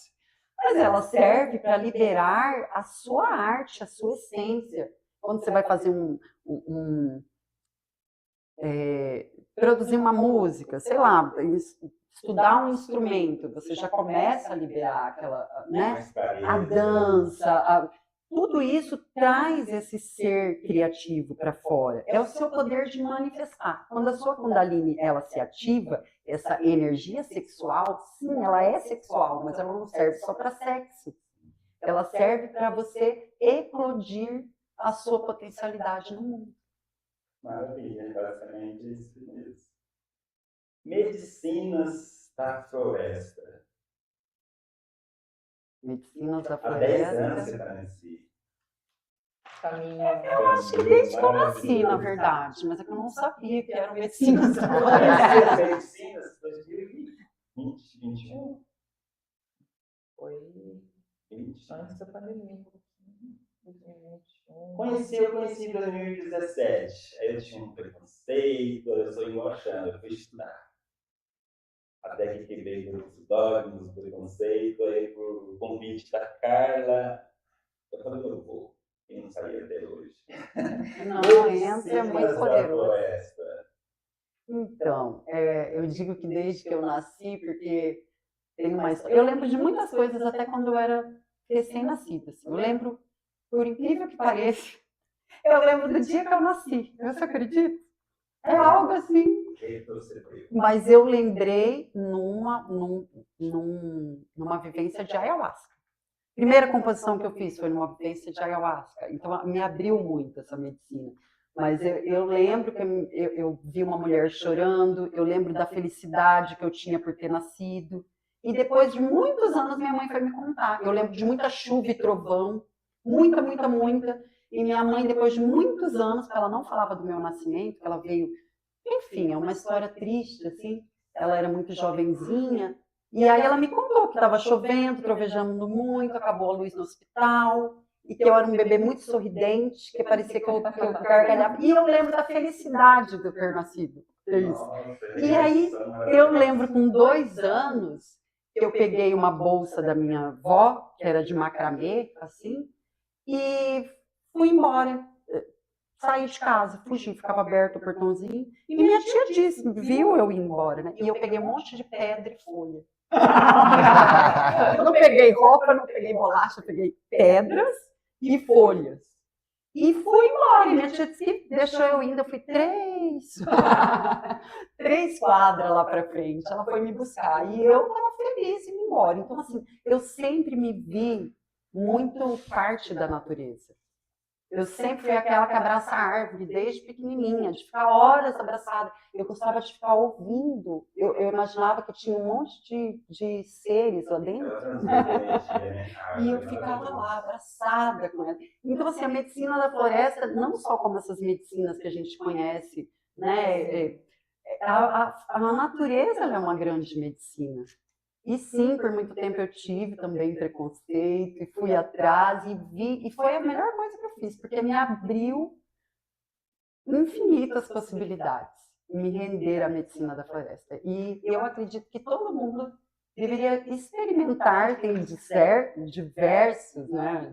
mas ela serve para liberar a sua arte, a sua essência. Quando você vai fazer produzir uma música, sei lá, estudar um instrumento, você já começa a liberar aquela, né? A dança, tudo isso traz esse ser criativo para fora. É o seu poder de manifestar. Quando a sua Kundalini ela se ativa, essa energia sexual, sim, ela é sexual, mas ela não serve só para sexo. Ela serve para você eclodir a sua potencialidade no mundo. Maravilha, basicamente isso mesmo. Medicinas da floresta. Medicinas da Há 10 anos floresta. você está nesse Caminho. Eu acho que desde que eu nasci, na verdade, mas é que eu não sabia que eram medicinas da floresta. Conheceu medicinas 2020, 2021? Foi 20. antes da pandemia. 2021. Conheci em 2017. Aí eu tinha um preconceito, eu sou engochando, eu fui estudar. Até que quebrei os dogmas, o preconceito, aí por convite da Carla, eu falei, eu vou. E não saí até hoje. Não, entra é muito Medicinas da poderoso. floresta. Então, eu digo que desde que eu nasci, porque tem uma história. Eu lembro de muitas coisas até quando eu era recém-nascida. Assim. Eu lembro, por incrível que pareça, eu lembro do dia que eu nasci. Você acredita? É algo assim. Mas eu lembrei numa vivência de ayahuasca. Primeira composição que eu fiz foi numa vivência de ayahuasca. Então, me abriu muito essa medicina. Mas eu lembro que eu vi uma mulher chorando, eu lembro da felicidade que eu tinha por ter nascido. E depois de muitos anos, minha mãe foi me contar. Eu lembro de muita chuva e trovão, muita, muita, muita. E minha mãe, depois de muitos anos, porque ela não falava do meu nascimento, ela veio... Enfim, é uma história triste, assim. Ela era muito jovenzinha. E aí ela me contou que estava chovendo, trovejando muito, acabou a luz no hospital. E que eu era um bebê muito sorridente, que parecia que eu gargalhava. E eu lembro da felicidade de eu ter nascido. É isso. Nossa, E aí, eu lembro com 2 anos, eu peguei uma bolsa da minha avó, que era de macramê, assim, e fui embora. Saí de casa, fugi, ficava aberto o portãozinho. E minha tia disse, viu eu ir embora, né? E eu peguei um monte de pedra e folha. Eu não peguei roupa, não peguei bolacha, eu peguei pedras e folhas. E fui embora. E minha tia disse que deixou eu indo. Eu fui 3 quadras lá para frente. Ela foi me buscar. E eu estava feliz em ir embora. Então, assim, eu sempre me vi muito parte da natureza. Eu sempre fui aquela que abraça a árvore, desde pequenininha, de ficar horas abraçada. Eu gostava de ficar ouvindo. Eu imaginava que tinha um monte de seres lá dentro. E eu ficava lá, abraçada com ela. Então, assim, a medicina da floresta, não só como essas medicinas que a gente conhece, né? A natureza é uma grande medicina. E sim, por muito tempo eu tive também preconceito, e fui atrás, e vi, e foi a melhor coisa que eu fiz, porque me abriu infinitas possibilidades, me render à medicina da floresta. E eu acredito que todo mundo deveria experimentar, tem diversos, né?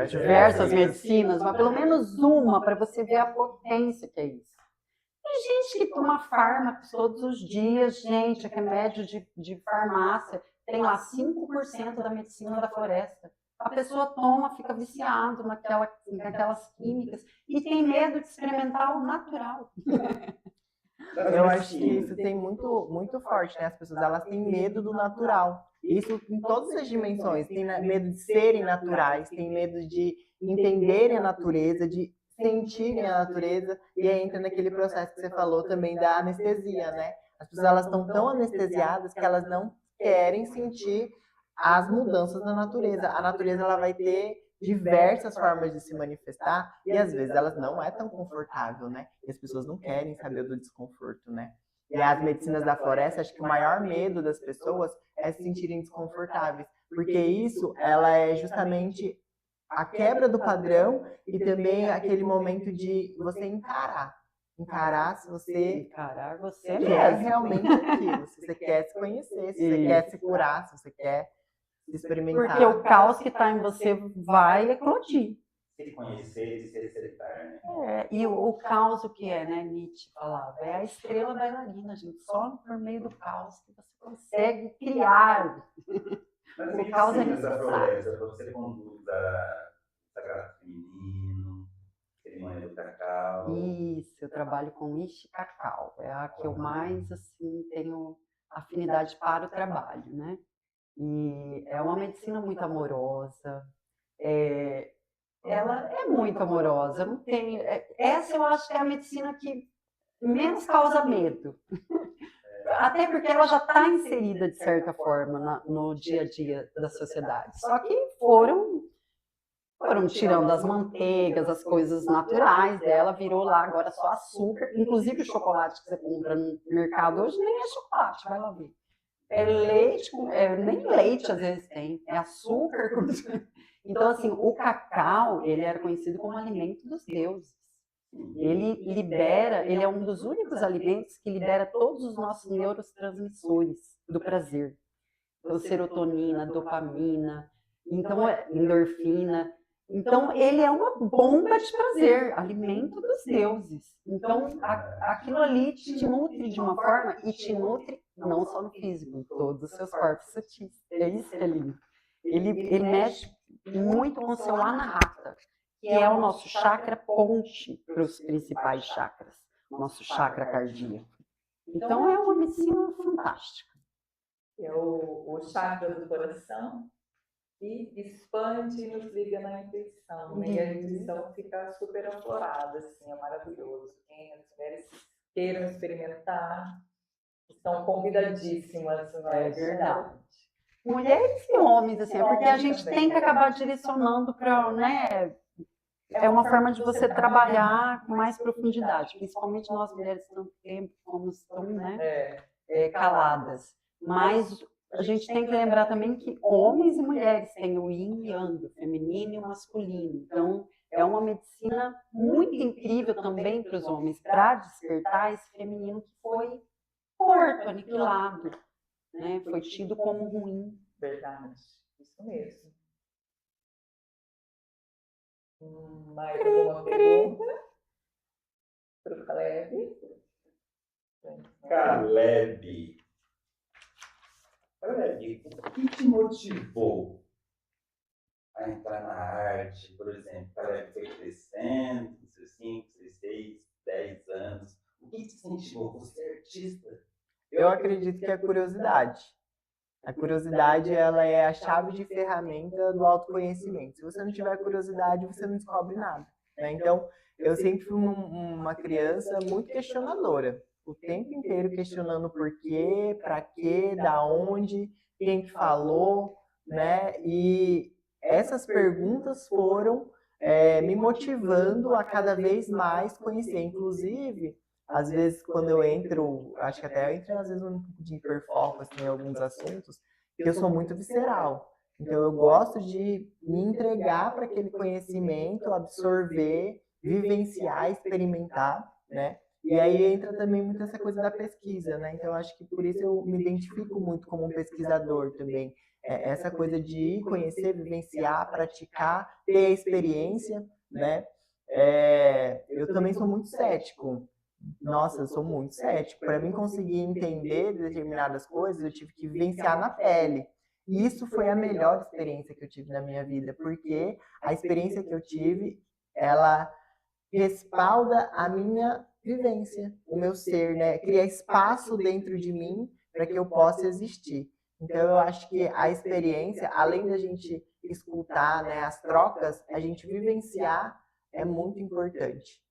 Diversas medicinas, mas pelo menos uma, para você ver a potência que é isso. Tem gente que toma fármacos todos os dias, gente, remédio de farmácia, tem lá 5% da medicina da floresta. A pessoa toma, fica viciado naquelas químicas e tem medo de experimentar o natural. Eu acho que isso tem muito, muito forte, né? As pessoas elas têm medo do natural. Isso em todas as dimensões. Tem medo de serem naturais, tem medo de entenderem a natureza, de sentirem a natureza, e aí entra naquele processo que você falou também da anestesia, né? As pessoas elas estão tão anestesiadas que elas não querem sentir as mudanças na natureza. A natureza ela vai ter diversas formas de se manifestar e às vezes elas não é tão confortável, né? E as pessoas não querem saber do desconforto, né? E as medicinas da floresta, acho que o maior medo das pessoas é se sentirem desconfortáveis, porque isso ela é justamente a quebra do padrão e também aquele momento de você encarar se você Encarar você quer mesmo. realmente aquilo, se você quer se conhecer, se você quer se curar, se você quer se experimentar. Porque o caos que está em você vai eclodir. Se conhecer e se aceitar, né? E o caos, o que é, né? Nietzsche falava, é a estrela bailarina, gente. Só por meio do caos que você consegue criar. Mas O o que caos é ensina essa necessário. floresta? Você conduz a Sagrado Feminino, cerimônia do cacau. Isso, eu trabalho com Ishi Cacau. É a que eu mais, assim, tenho afinidade para o trabalho, né? E é uma medicina muito amorosa. Ela é muito amorosa. Não tem, essa eu acho que é a medicina que menos causa medo. Até porque ela já está inserida, de certa forma, no dia a dia da sociedade. Só que foram tirando as manteigas, as coisas naturais dela, virou lá agora só açúcar. Inclusive o chocolate que você compra no mercado hoje nem é chocolate, vai lá ver. É leite, nem leite às vezes tem, é açúcar. Então, assim, o cacau, ele era conhecido como alimento dos deuses. Ele é um dos únicos alimentos que libera todos os nossos neurotransmissores do prazer. Então, serotonina, dopamina, então, endorfina. Então, ele é uma bomba de prazer, alimento dos deuses. Então, aquilo ali te nutre de uma forma e te nutre não só no físico, em todos os seus corpos sutis. É isso que é lindo. Ele mexe muito com o seu anahata, que é o nosso chakra ponte para os principais chakras, o nosso chakra cardíaco. Então, é uma medicina fantástica. É o chakra do coração e expande e nos liga na intuição, né? E a intuição fica super aflorada, assim, é maravilhoso. Quem as mulheres queiram experimentar, estão convidadíssimas. É verdade. Mulheres e homens, assim, porque a gente tem que acabar direcionando para, né? É uma forma de você trabalhar com mais profundidade, principalmente nós mulheres tanto tempo fomos tão, né, caladas. Mas a gente tem que lembrar também que homens e mulheres têm o yin e yang, o feminino e o masculino. Então, é uma medicina muito incrível também para os homens, para despertar esse feminino que foi morto, aniquilado, né? Foi tido como ruim. Verdade, isso mesmo. Mais alguma pergunta para o Caleb? Caleb, o que te motivou a entrar na arte? Por exemplo, Caleb foi crescendo, com seus 5, 6, 10 anos. O que te incentivou? Você é artista? Eu acredito que é a curiosidade. A curiosidade, ela é a chave de ferramenta do autoconhecimento. Se você não tiver curiosidade, você não descobre nada, né? Então, eu sempre fui uma criança muito questionadora. O tempo inteiro questionando por quê, para quê, da onde, quem que falou, né? E essas perguntas foram me motivando a cada vez mais conhecer. Inclusive, às vezes, quando eu entro, acho que até eu entro, às vezes, um pouco de hiperfoco assim, em alguns assuntos, que eu sou muito visceral. Então, eu gosto de me entregar para aquele conhecimento, absorver, vivenciar, experimentar, né? E aí entra também muito essa coisa da pesquisa, né? Então, acho que por isso eu me identifico muito como um pesquisador também. Essa coisa de conhecer, vivenciar, praticar, ter a experiência, né? Eu também sou muito cético. Nossa, eu sou muito cético. Para mim conseguir entender determinadas coisas, eu tive que vivenciar na pele. E isso foi a melhor experiência que eu tive na minha vida, porque a experiência que eu tive, ela respalda a minha vivência, o meu ser, né? Cria espaço dentro de mim para que eu possa existir. Então, eu acho que a experiência, além da gente escutar, né, as trocas, a gente vivenciar é muito importante.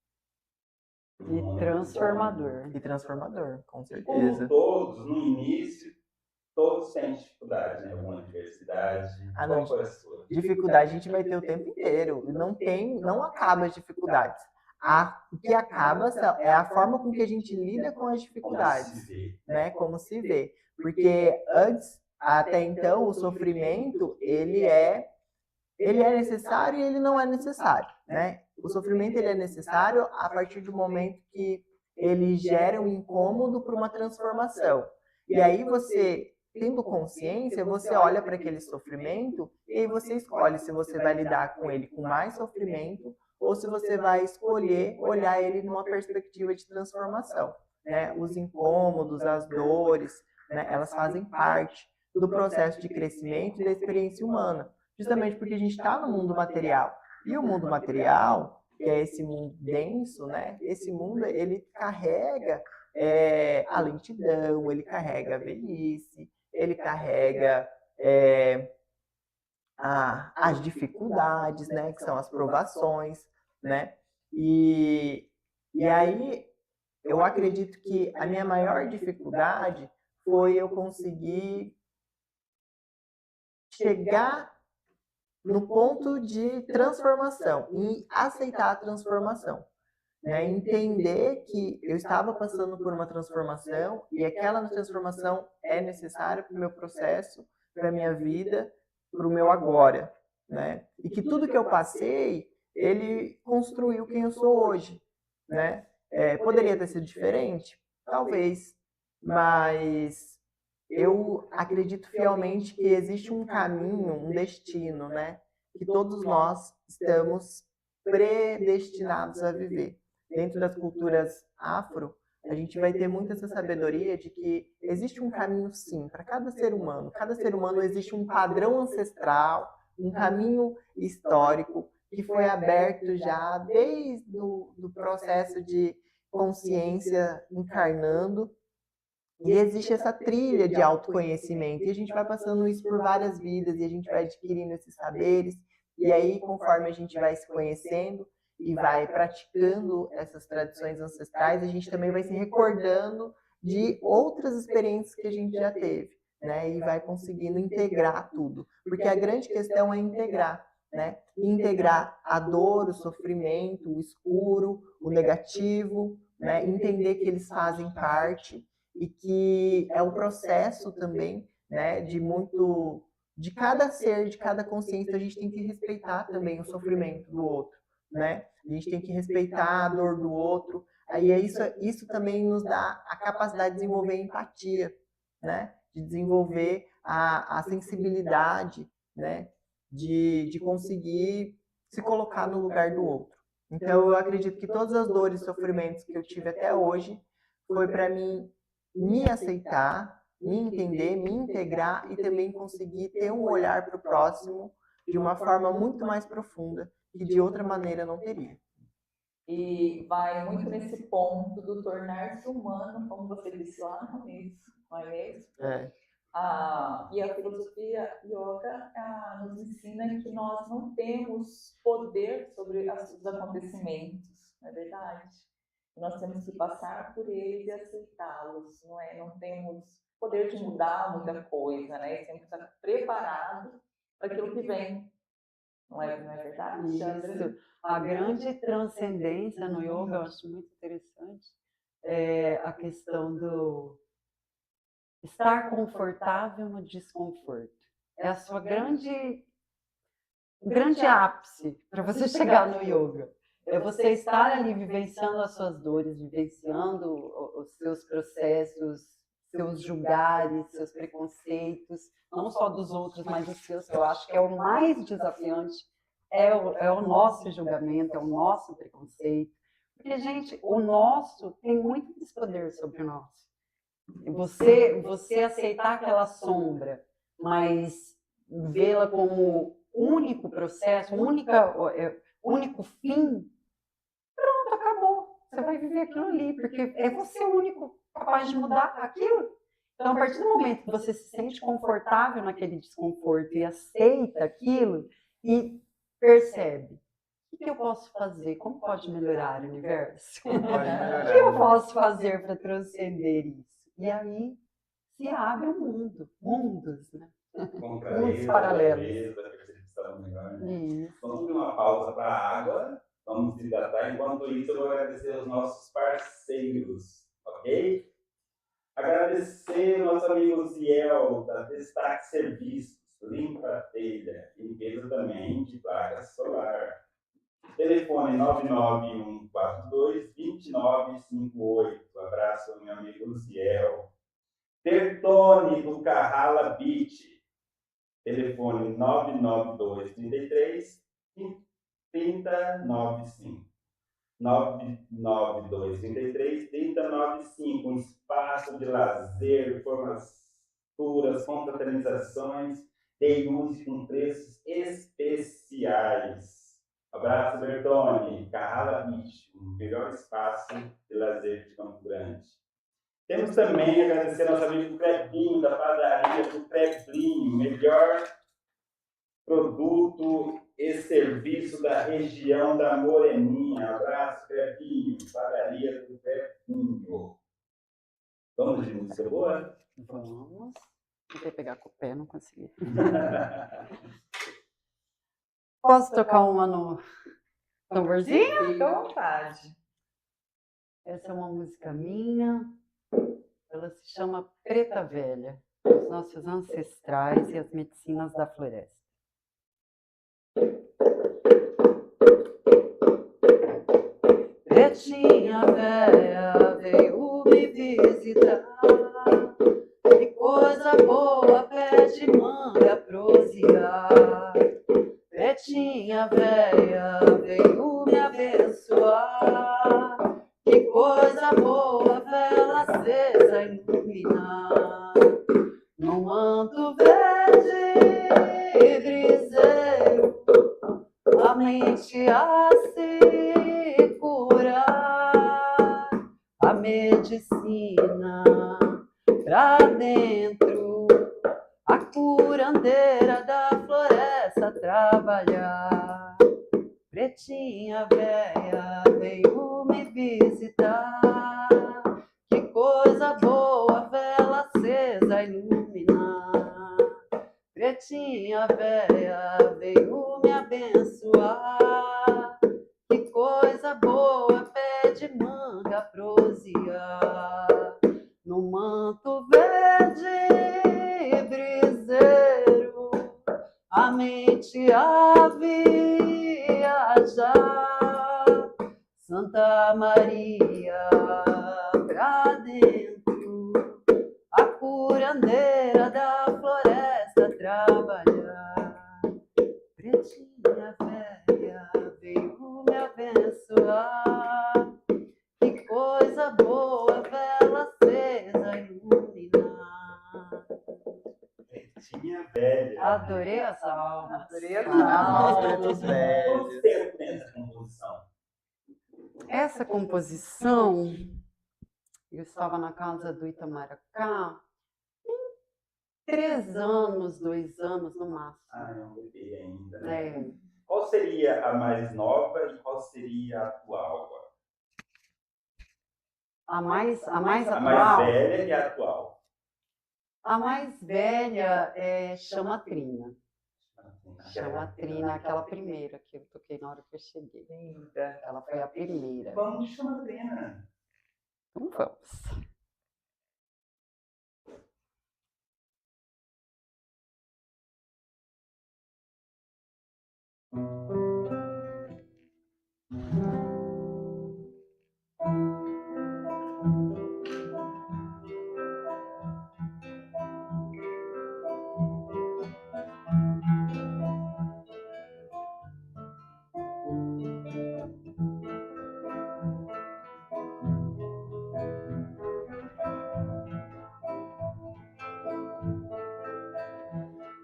E transformador. E transformador, com Como certeza. todos, no início, todos têm dificuldade, né? Alguma diversidade. Qual foi a sua? Dificuldade a gente vai ter o tempo inteiro. Não acaba as dificuldades. O que acaba é a forma com que a gente lida com as dificuldades, Como se vê. né? Como se vê. Porque antes, até então, o sofrimento, ele é ele é necessário e ele não é necessário, né? O sofrimento ele é necessário a partir do momento que ele gera um incômodo para uma transformação. E aí você, tendo consciência, você olha para aquele sofrimento e aí você escolhe se você vai lidar com ele com mais sofrimento ou se você vai escolher olhar ele numa perspectiva de transformação, né? Os incômodos, as dores, né? Elas fazem parte do processo de crescimento e da experiência humana, justamente porque a gente está no mundo material. E o mundo material, que é esse mundo denso, né? Esse mundo, ele carrega a lentidão, ele carrega a velhice, ele carrega as dificuldades, né? Que são as provações, né? E aí, eu acredito que a minha maior dificuldade foi eu conseguir chegar no ponto de transformação, em aceitar a transformação, né? Entender que eu estava passando por uma transformação e aquela transformação é necessária para o meu processo, para a minha vida, para o meu agora, né? E que tudo que eu passei, ele construiu quem eu sou hoje, né? Poderia ter sido diferente? Talvez, mas eu acredito fielmente que existe um caminho, um destino, né? Que todos nós estamos predestinados a viver. Dentro das culturas afro, a gente vai ter muito essa sabedoria de que existe um caminho, sim, para cada ser humano. Cada ser humano existe um padrão ancestral, um caminho histórico que foi aberto já desde o processo de consciência encarnando. E existe essa trilha de autoconhecimento, e a gente vai passando isso por várias vidas, e a gente vai adquirindo esses saberes, e aí, conforme a gente vai se conhecendo e vai praticando essas tradições ancestrais, a gente também vai se recordando de outras experiências que a gente já teve, né? E vai conseguindo integrar tudo, porque a grande questão é integrar, né? Integrar a dor, o sofrimento, o escuro, o negativo, né? Entender que eles fazem parte e que é um processo também, né, de cada ser, de cada consciência, a gente tem que respeitar também o sofrimento do outro, né? A gente tem que respeitar a dor do outro. Aí isso também nos dá a capacidade de desenvolver empatia, né? De desenvolver a sensibilidade, né? De conseguir se colocar no lugar do outro. Então, eu acredito que todas as dores e sofrimentos que eu tive até hoje foi para mim me aceitar, me entender, me integrar e também conseguir ter um olhar para o próximo de uma forma muito mais profunda que de outra maneira não teria. E vai muito nesse ponto do tornar-se humano, como você disse lá no começo, não é mesmo? E a filosofia yoga nos ensina que nós não temos poder sobre os acontecimentos, não é verdade? Nós temos que passar por eles e aceitá-los, não é? Não temos poder de mudar muita coisa, né? Temos que estar preparado para aquilo que vem. Não é verdade, Chandra? Isso. A grande transcendência no yoga, eu acho muito interessante, é a questão do estar confortável no desconforto. É a sua grande ápice para você chegar no yoga. É você estar ali vivenciando as suas dores, vivenciando os seus processos, seus julgares, seus preconceitos, não só dos outros, mas os seus, que eu acho que é o mais desafiante, é o nosso julgamento, é o nosso preconceito. Porque, gente, o nosso tem muito mais poder sobre o nosso. Você aceitar aquela sombra, mas vê-la como único processo, único fim, pronto, acabou. Você vai viver aquilo ali, porque é você o único capaz de mudar aquilo. Então, a partir do momento que você se sente confortável naquele desconforto e aceita aquilo e percebe, o que eu posso fazer? Como pode melhorar o universo? O que eu posso fazer para transcender isso? E aí se abre um mundo, mundos, né? Mundos paralelos. Percepção melhor, né? Vamos fazer uma pausa para a água, vamos nos hidratar. Enquanto isso, eu vou agradecer aos nossos parceiros, ok? Agradecer ao nosso amigo Ziel, da Destaque Serviços, limpa-telha, limpeza também de placa solar. Telefone 99142-2958. Abraço, meu amigo Luciel. Tertone do Carrala Beach. Telefone 992-33-3095. 992-33-3095. Um espaço de lazer, formaturas, confraternizações, day use com preços especiais. Abraço, Bertone, Carrala Beach, o melhor espaço de lazer de Campo Grande. Temos também agradecer ao nosso amigo Crebinho, da padaria do Crebinho, melhor produto e serviço da região da Moreninha. Abraço, Crebinho, padaria do Crebinho. Vamos de música boa? Vamos. Tentei pegar com o pé, não consegui. Posso tocar uma no tamborzinho? Fica à vontade. Essa é uma música minha. Ela se chama Preta Velha, os nossos ancestrais e as medicinas da floresta. Pretinha velha veio me visitar, que coisa boa, pé de manga prosear. Pretinha velha veio me abençoar, que coisa boa, vela acesa iluminar. No manto verde e briseiro, a mente a se curar, a medicina pra dentro, a curandeira da floresta trabalhar. Pretinha velha veio me visitar, que coisa boa, vela acesa iluminar. Pretinha velha veio me abençoar, que coisa boa, pé de manga prosear. No manto verde e briseiro, a mente a viajar. Santa Maria pra dentro, a curandeira da floresta trabalhar. Pretinha velha veio me abençoar, que coisa boa, vela acesa iluminar. Pretinha velha. Adorei as almas. Adorei as Pretos velhos. Quanto tempo tem essa composição? Essa composição, eu estava na casa do Itamaracá, tem 3 anos, 2 anos no máximo. Ah, é um bebê ainda, né? É, Qual seria a mais nova e qual seria a atual? a mais A mais atual, velha e a atual. a mais velha é Chama Trina. Chama Trina, aquela primeira que eu toquei na hora que eu cheguei. Linda. Ela foi a primeira. Vamos de Chama Trina. Então vamos.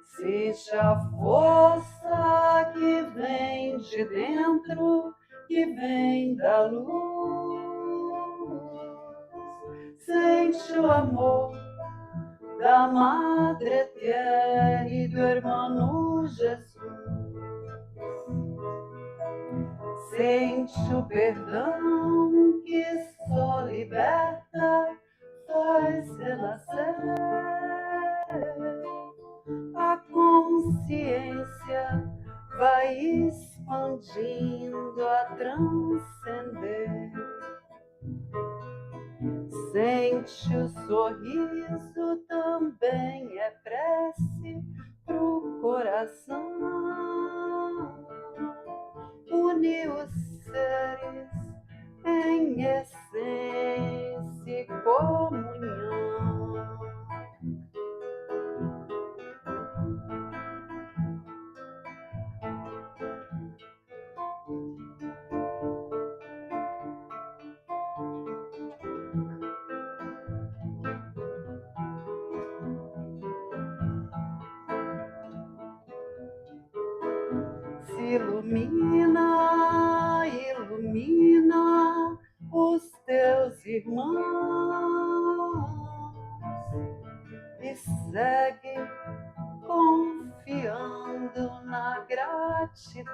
Sente a força que vem de dentro, que vem da luz. Sente o amor da Madre Tierra e do Hermano Jesus. Sente o perdão que só liberta, faz renascer. A consciência vai expandindo a transcender. Sente o sorriso, também é prece pro coração, une os seres em essência e comunhão. Se ilumina, ilumina os teus irmãos e segue confiando na gratidão.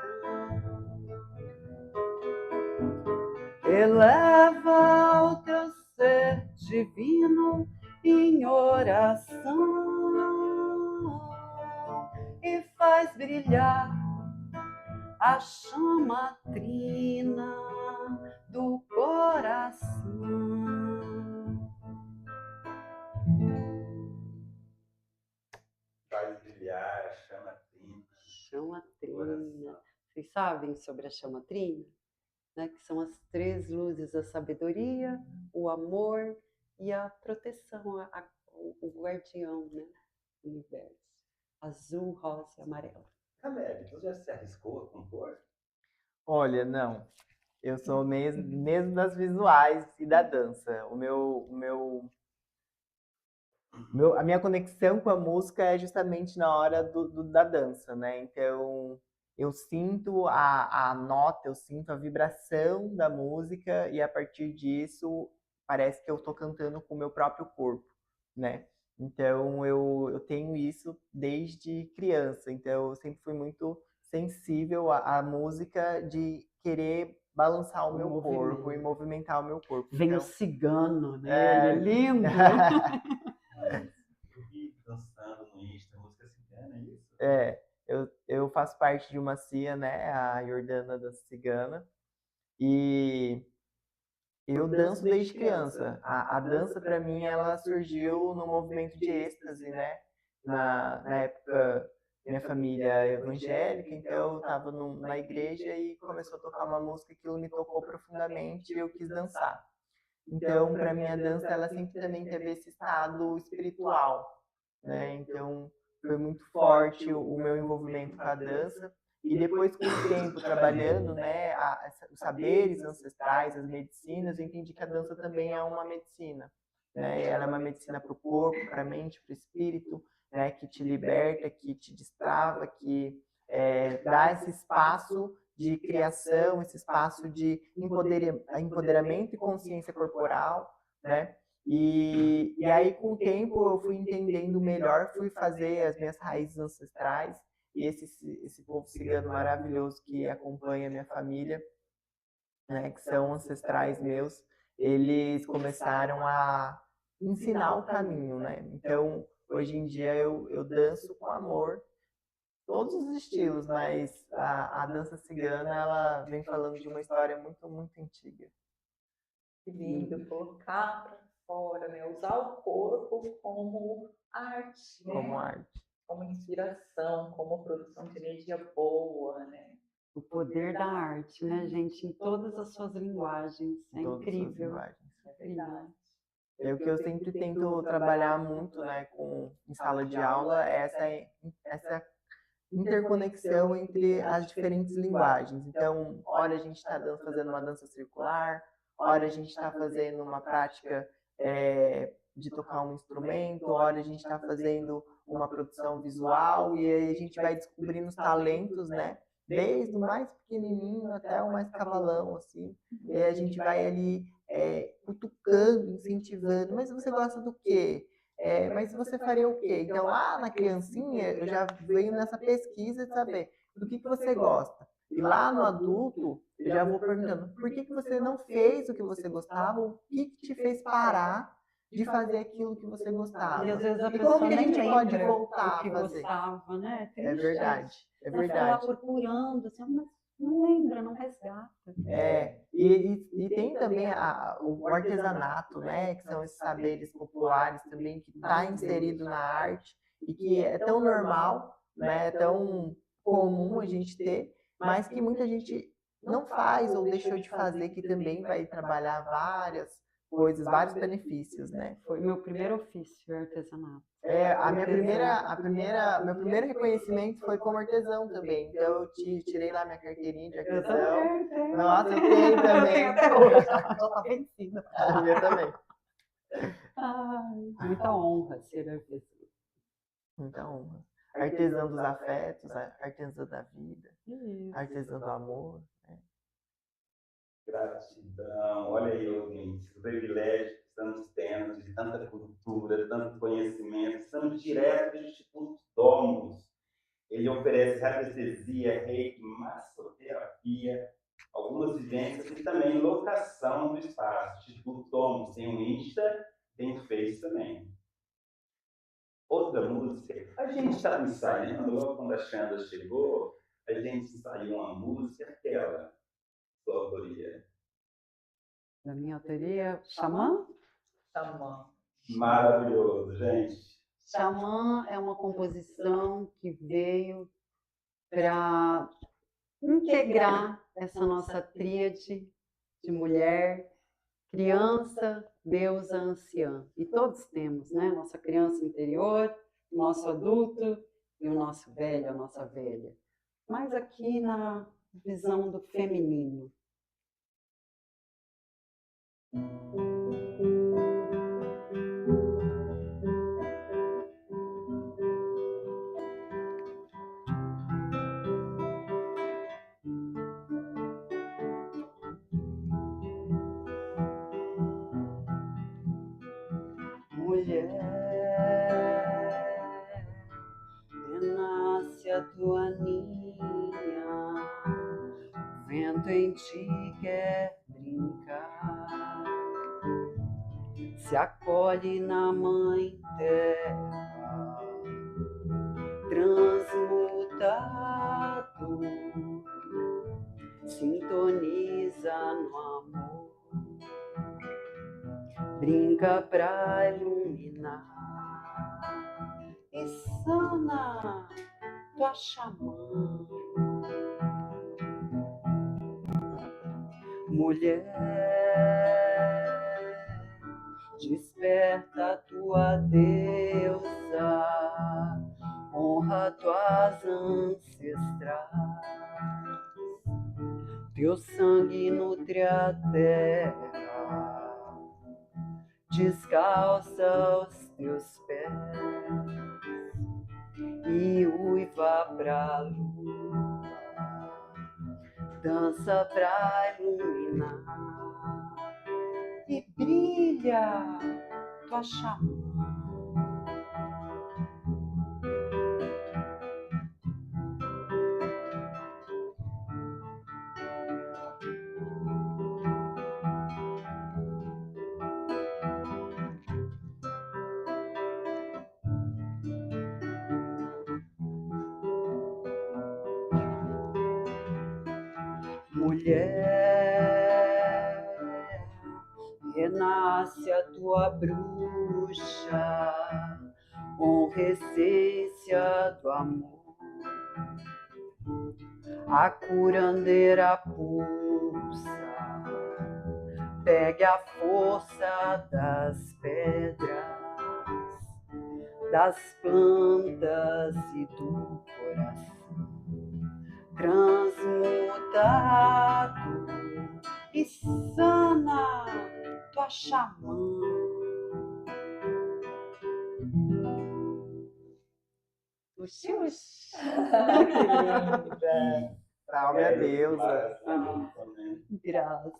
Eleva o teu ser divino em oração e faz brilhar a chama trina do coração. Faz brilhar a chama trina. Chama trina. Coração. Vocês sabem sobre a chama trina? Né? Que são as 3 luzes: a sabedoria, o amor e a proteção, o guardião, né? Do universo. Azul, rosa e amarelo. Caleb, você já se arriscou a compor? Olha, não. Eu sou mesmo das visuais e da dança. A minha conexão com a música é justamente na hora da dança, né? Então, eu sinto a nota, eu sinto a vibração da música e a partir disso parece que eu estou cantando com o meu próprio corpo, né? Então, eu tenho isso desde criança. Então, eu sempre fui muito sensível à música, de querer balançar o meu corpo e movimentar o meu corpo. Vem então, o cigano, né? Ele é lindo. Eu vi dançando no Insta, música cigana, é isso? Eu faço parte de uma CIA, né? A Jordana Dança Cigana. E eu danço desde criança. A dança, para mim, ela surgiu no movimento de êxtase, né? Na época, minha família é evangélica, então eu estava na igreja e começou a tocar uma música, aquilo me tocou profundamente e eu quis dançar. Então, para mim, a dança, ela sempre também teve esse estado espiritual, né? Então, foi muito forte o meu envolvimento com a dança. E depois, com o tempo, trabalhando, né, os saberes ancestrais, as medicinas, eu entendi que a dança também é uma medicina, né? Ela é uma medicina para o corpo, para a mente, para o espírito, né, que te liberta, que te destrava, que dá esse espaço de criação, esse espaço de empoderamento e consciência corporal, né? E aí, com o tempo, eu fui entendendo melhor, fui fazer as minhas raízes ancestrais, e esse povo cigano maravilhoso que acompanha a minha família, né, que são ancestrais meus, eles começaram a ensinar o caminho, né? Então, hoje em dia, eu danço com amor, todos os estilos, mas a dança cigana, ela vem falando de uma história muito, muito antiga. Que lindo, colocar para fora, né? Usar o corpo como arte, né? Como arte. Como inspiração, como produção de energia boa, né? O poder da arte, né, gente? Em todas as suas linguagens. É Todas as incrível. linguagens. É verdade. É o que eu sempre tento trabalhar muito, né, em sala de aula, é essa interconexão entre as diferentes linguagens. Então, ora a gente está fazendo uma dança circular, ora a gente está fazendo uma prática de tocar um instrumento, ora a gente está fazendo uma produção visual, e aí a gente vai descobrindo os talentos, né? Desde o mais pequenininho até o mais cavalão, assim. E aí a gente vai ali cutucando, incentivando. Mas você gosta do quê? Mas você faria o quê? Então, lá na criancinha, eu já venho nessa pesquisa de saber do que você gosta. E lá no adulto, eu já vou perguntando, por que você não fez o que você gostava? O que te fez parar de fazer aquilo que você gostava? E às vezes a E pessoa como que a nem gente pode lembra voltar o que a fazer? gostava, né? É verdade, é Ela fica lá verdade. procurando, assim, mas não lembra, não resgata. E tem também o artesanato, né? Que são esses saberes populares também, que está inserido na arte e que é tão normal, né, tão comum a gente ter, mas que muita gente não faz ou deixou de fazer, que também vai trabalhar várias coisas, vários benefícios, né? Foi meu primeiro ofício, artesanato. Meu primeiro reconhecimento foi como artesão também. Então eu tirei lá minha carteirinha de artesão. Tenho. Nossa, eu tenho também. Até hoje. Já tá vencida. A minha também. Ai, muita honra ser artesã. Muita honra. Artesã dos afetos, artesã da vida, Isso. artesã do amor. Gratidão. Olha aí, ouvintes, o privilégio que estamos tendo de tanta cultura, tanto conhecimento. Estamos direto do Instituto Domus. Ele oferece radiestesia, reiki, massoterapia, algumas vivências e também locação do espaço. Instituto Domus tem o Insta, tem o Face também. Outra música, a gente estava ensaiando, logo quando a Xanda chegou, a gente ensaiou uma música, aquela, sua autoria. Da minha autoria, Xamã? Xamã. Maravilhoso, gente. Xamã é uma composição que veio para integrar essa nossa tríade de mulher, criança, deusa, anciã. E todos temos, né? Nossa criança interior, o nosso adulto e o nosso velho, a nossa velha. Mas aqui na visão do feminino. Mulher, renasce a tua ninha, o vento em ti quer brincar, se acolhe na mãe terra, transmutado, sintoniza no amor, brinca pra iluminar e sana tua xamã. Mulher, desperta tua deusa, honra tuas ancestrais, teu sangue nutre a terra, descalça os teus pés e uiva pra lua, dança pra iluminar e brilha tua xamã. Mulher, renasce a tua bruxa, honra essência do amor, a curandeira pulsa, pegue a força das pedras, das plantas e do coração, transmutado e sana tua xamã. Xuxa. Que linda! Salve a deusa! Graças.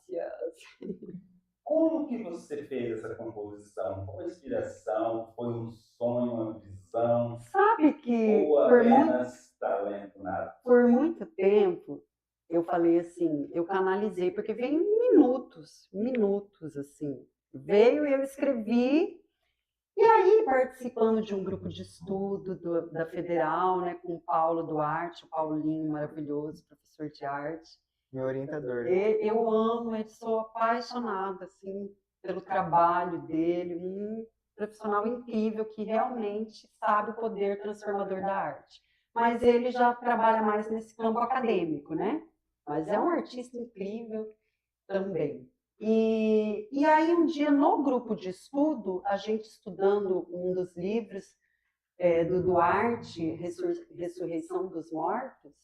Como que você fez essa composição? Foi uma inspiração? Foi um sonho, uma visão? Sabe que Ou apenas talento nato? por muito tempo eu falei assim, eu canalizei, porque veio em minutos assim. Veio e eu escrevi, e aí participando de um grupo de estudo da Federal, né, com o Paulo Duarte, o Paulinho maravilhoso, professor de arte. Meu orientador. Eu amo, eu sou apaixonada assim, pelo trabalho dele, um profissional incrível que realmente sabe o poder transformador da arte. mas ele já trabalha mais nesse campo acadêmico, né? Mas é um artista incrível também. E aí, um dia, no grupo de estudo, a gente estudando um dos livros do Duarte, Ressurreição dos Mortos,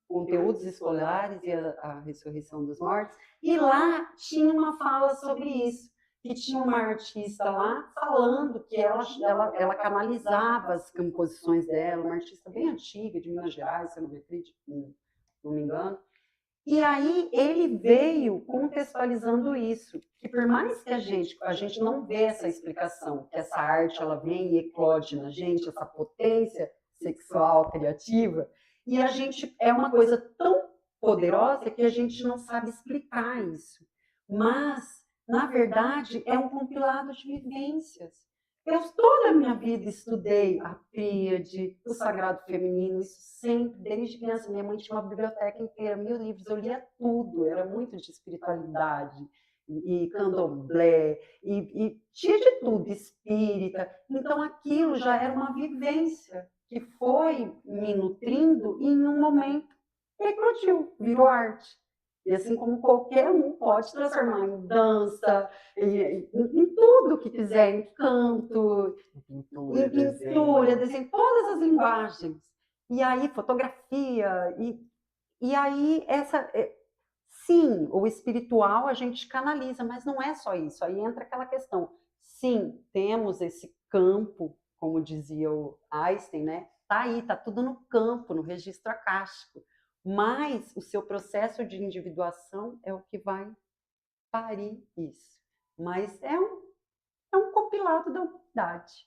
Conteúdos Escolares e a Ressurreição dos Mortos, e lá tinha uma fala sobre isso, que tinha uma artista lá falando que ela canalizava as composições dela, uma artista bem antiga, de Minas Gerais, se eu não me engano. E aí ele veio contextualizando isso, que por mais que a gente não vê essa explicação, que essa arte ela vem e eclode na gente, essa potência sexual criativa, e a gente é uma coisa tão poderosa que a gente não sabe explicar isso. Mas, na verdade, é um compilado de vivências. Eu toda a minha vida estudei a tríade, o sagrado feminino, isso sempre, desde criança. Minha mãe tinha uma biblioteca inteira, 1000 livros, eu lia tudo, era muito de espiritualidade, e candomblé, e tinha de tudo, espírita. Então aquilo já era uma vivência que foi me nutrindo e em um momento eclodiu, virou arte. E assim como qualquer um pode transformar em dança, em tudo que quiser, em canto, em pintura, desenho, todas as linguagens. E aí, fotografia. E aí, sim, o espiritual a gente canaliza, mas não é só isso. Aí entra aquela questão. Sim, temos esse campo, como dizia o Einstein, né? Tá aí, tá tudo no campo, no registro acástico. Mas o seu processo de individuação é o que vai parir isso. Mas é um compilado da humanidade.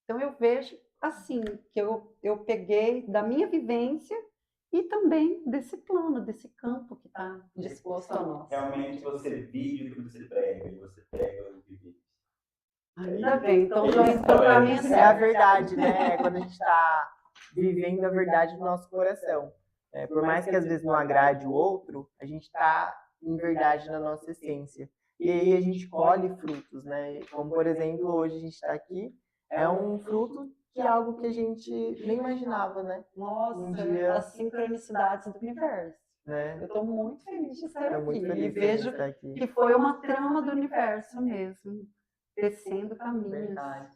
Então eu vejo assim, que eu peguei da minha vivência e também desse plano, desse campo que está disposto a nós. Realmente você vive o que você prega, e você prega o que vive. Ainda bem, então já para mim é a verdade, né? É quando a gente está vivendo a verdade do nosso coração. Por mais que às vezes não agrade o outro, a gente está em verdade na nossa essência. E aí a gente colhe frutos, né? Como, por exemplo, hoje a gente está aqui, é um fruto de algo que a gente nem imaginava, né? Nossa, as sincronicidades do universo. Eu estou muito feliz de estar aqui. E vejo que foi uma trama do universo mesmo, descendo caminhos. Verdade.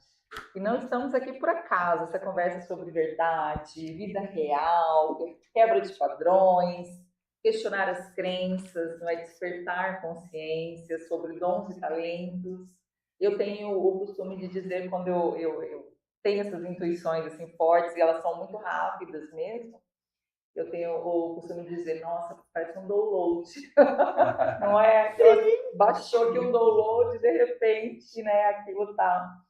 E não estamos aqui por acaso, essa conversa sobre verdade, vida real, quebra de padrões, questionar as crenças, não é? Despertar consciência sobre dons e talentos. Eu tenho o costume de dizer, quando eu tenho essas intuições assim, fortes, e elas são muito rápidas mesmo, eu tenho o costume de dizer, nossa, parece um download. Não é? Baixou aqui um download, de repente, né, aquilo tá...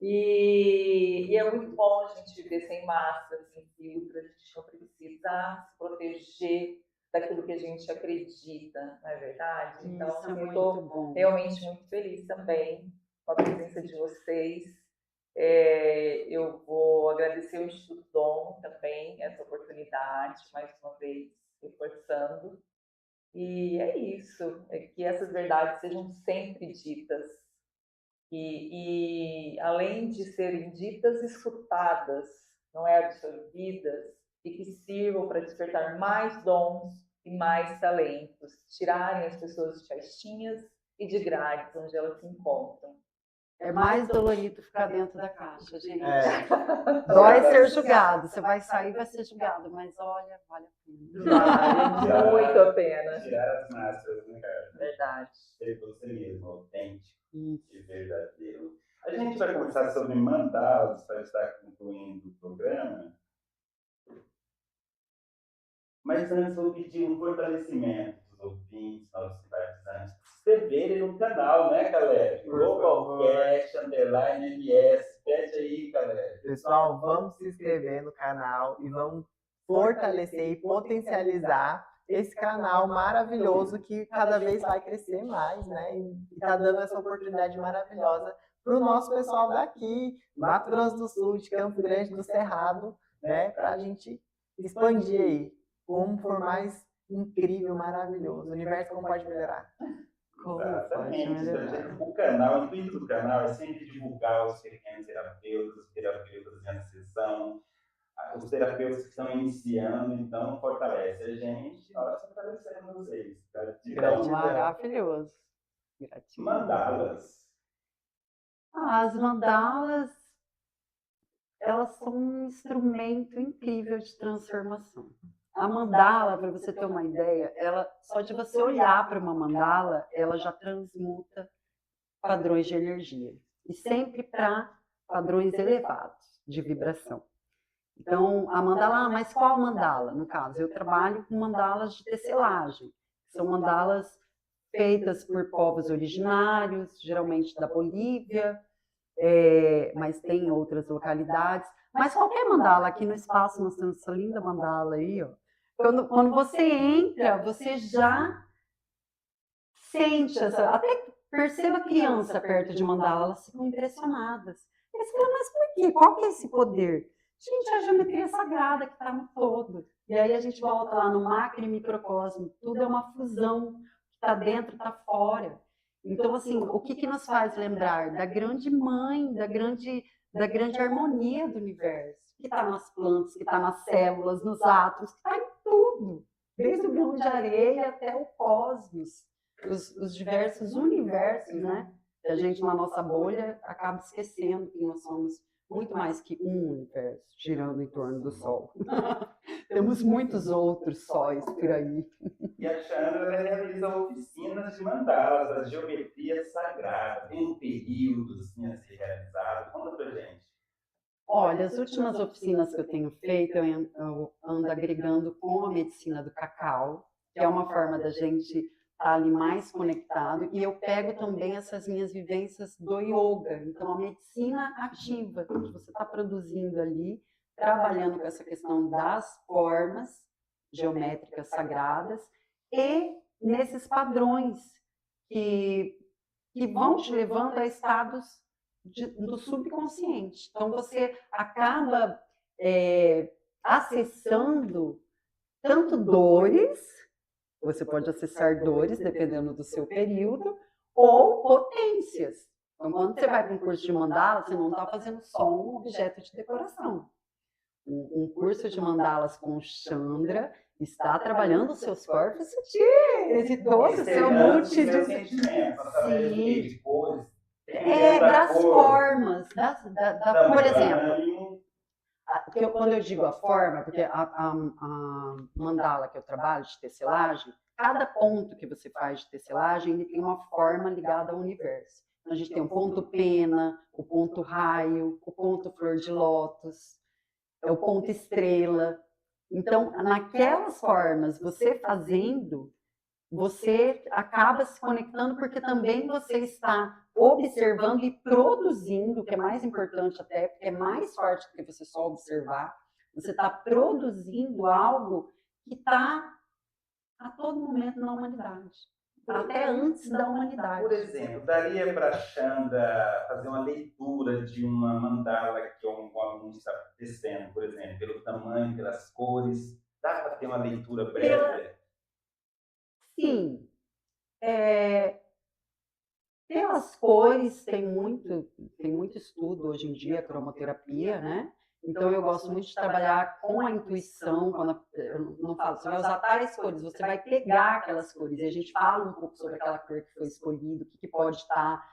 E é muito bom a gente viver sem máscara, sem filtro, a gente não precisa se proteger daquilo que a gente acredita, não é verdade? Então, assim, eu estou realmente muito feliz também com a presença de vocês. Eu vou agradecer ao Instituto Dom também, essa oportunidade, mais uma vez, reforçando. E é isso, que essas verdades sejam sempre ditas. E além de serem ditas, escutadas, não é, absorvidas, e que sirvam para despertar mais dons e mais talentos, tirarem as pessoas de caixinhas e de grades onde elas se encontram. É mais dolorido ficar dentro da caixa, gente. Dói ser julgado. Você vai sair e vai ser julgado, mas olha, vale a pena. Vale muito a pena. Tirar as máscaras, né, cara? Verdade. Ser você mesmo, autêntico e verdadeiro. A gente vai conversar sobre mandalas para estar concluindo o programa. Mas antes vou pedir um fortalecimento dos ouvintes, nossos simpatizantes, se inscreverem no canal, né, Caleb? Globalcast, _MS. Pede aí, Caleb. Pessoal, vamos se inscrever no canal e vamos fortalecer e potencializar esse canal maravilhoso que cada vez vai crescer mais, né? E está dando essa oportunidade maravilhosa para o nosso pessoal daqui, Mato Grosso do Sul, de Campo Grande do Cerrado, né? Para a gente expandir aí. Como for mais incrível, maravilhoso. O universo como pode melhorar. Exatamente. O canal, o intuito do canal é sempre divulgar os pequenos terapeutas em sessão, os terapeutas que estão iniciando, então, fortalece a gente. Nós fortalecemos vocês. Gratidão. Maravilhoso. Gratidão. Mandalas. As mandalas, elas são um instrumento incrível de transformação. A mandala, para você ter uma ideia, ela, só de você olhar para uma mandala, ela já transmuta padrões de energia. E sempre para padrões elevados de vibração. Então, a mandala, mas qual mandala? No caso, eu trabalho com mandalas de tecelagem. São mandalas feitas por povos originários, geralmente da Bolívia, mas tem outras localidades. Mas qualquer mandala, aqui no espaço nós temos essa linda mandala aí, ó. Quando você entra, você já sente essa... Até perceba a criança perto de mandala, elas ficam impressionadas. Eles falam, mas por quê? Qual que é esse poder? Gente, é a geometria sagrada que está no todo. E aí a gente volta lá no macro e microcosmo. Tudo é uma fusão. Está dentro, está fora. Então, assim, o que nos faz lembrar da grande mãe, da grande harmonia do universo, que está nas plantas, que está nas células, nos átomos, que está em tudo, desde o grão de areia até o cosmos, os diversos universos, né? Que a gente, na nossa bolha, acaba esquecendo que nós somos muito mais que um universo girando em torno do Sol. Temos muitos outros sóis por aí. E a Chandra realiza oficinas de mandalas, da geometria sagrada. Tem um período assim, a ser realizado. Conta pra gente. Olha, as últimas oficinas que eu tenho feito, eu ando agregando com a medicina do cacau, que é uma forma da gente estar ali mais conectado, e eu pego também essas minhas vivências do yoga, então a medicina ativa, que você está produzindo ali, trabalhando com essa questão das formas geométricas sagradas, e nesses padrões que vão te levando a estados do subconsciente. Então, você acaba acessando tanto dores, você pode acessar dores, dependendo do seu período, ou potências. Então, quando você vai para um curso de mandala, você não está fazendo só um objeto de decoração. Um curso de mandalas com Chandra está trabalhando os seus corpos sutis e todo o seu multidisciplinaridade. De cores. Das formas, por exemplo, quando eu digo a forma, porque a mandala que eu trabalho de tecelagem, cada ponto que você faz de tecelagem, ele tem uma forma ligada ao universo. Então, a gente tem o ponto pena, o ponto raio, o ponto flor de lótus, o ponto estrela. Então, naquelas formas, você fazendo, você acaba se conectando porque também você está observando e produzindo, que é mais importante até, porque é mais forte do que você só observar. Você está produzindo algo que está a todo momento na humanidade, até antes da humanidade. Por exemplo, daria para a Chandra fazer uma leitura de uma mandala que um aluno está tecendo, por exemplo, pelo tamanho, pelas cores? Dá para ter uma leitura breve? Sim. Pelas cores, tem muito estudo hoje em dia, cromoterapia, né? Então, eu gosto muito de trabalhar com a intuição, quando eu não falo, você vai usar tais cores, você vai pegar aquelas cores, e a gente fala um pouco sobre aquela cor que foi escolhida, o que pode estar,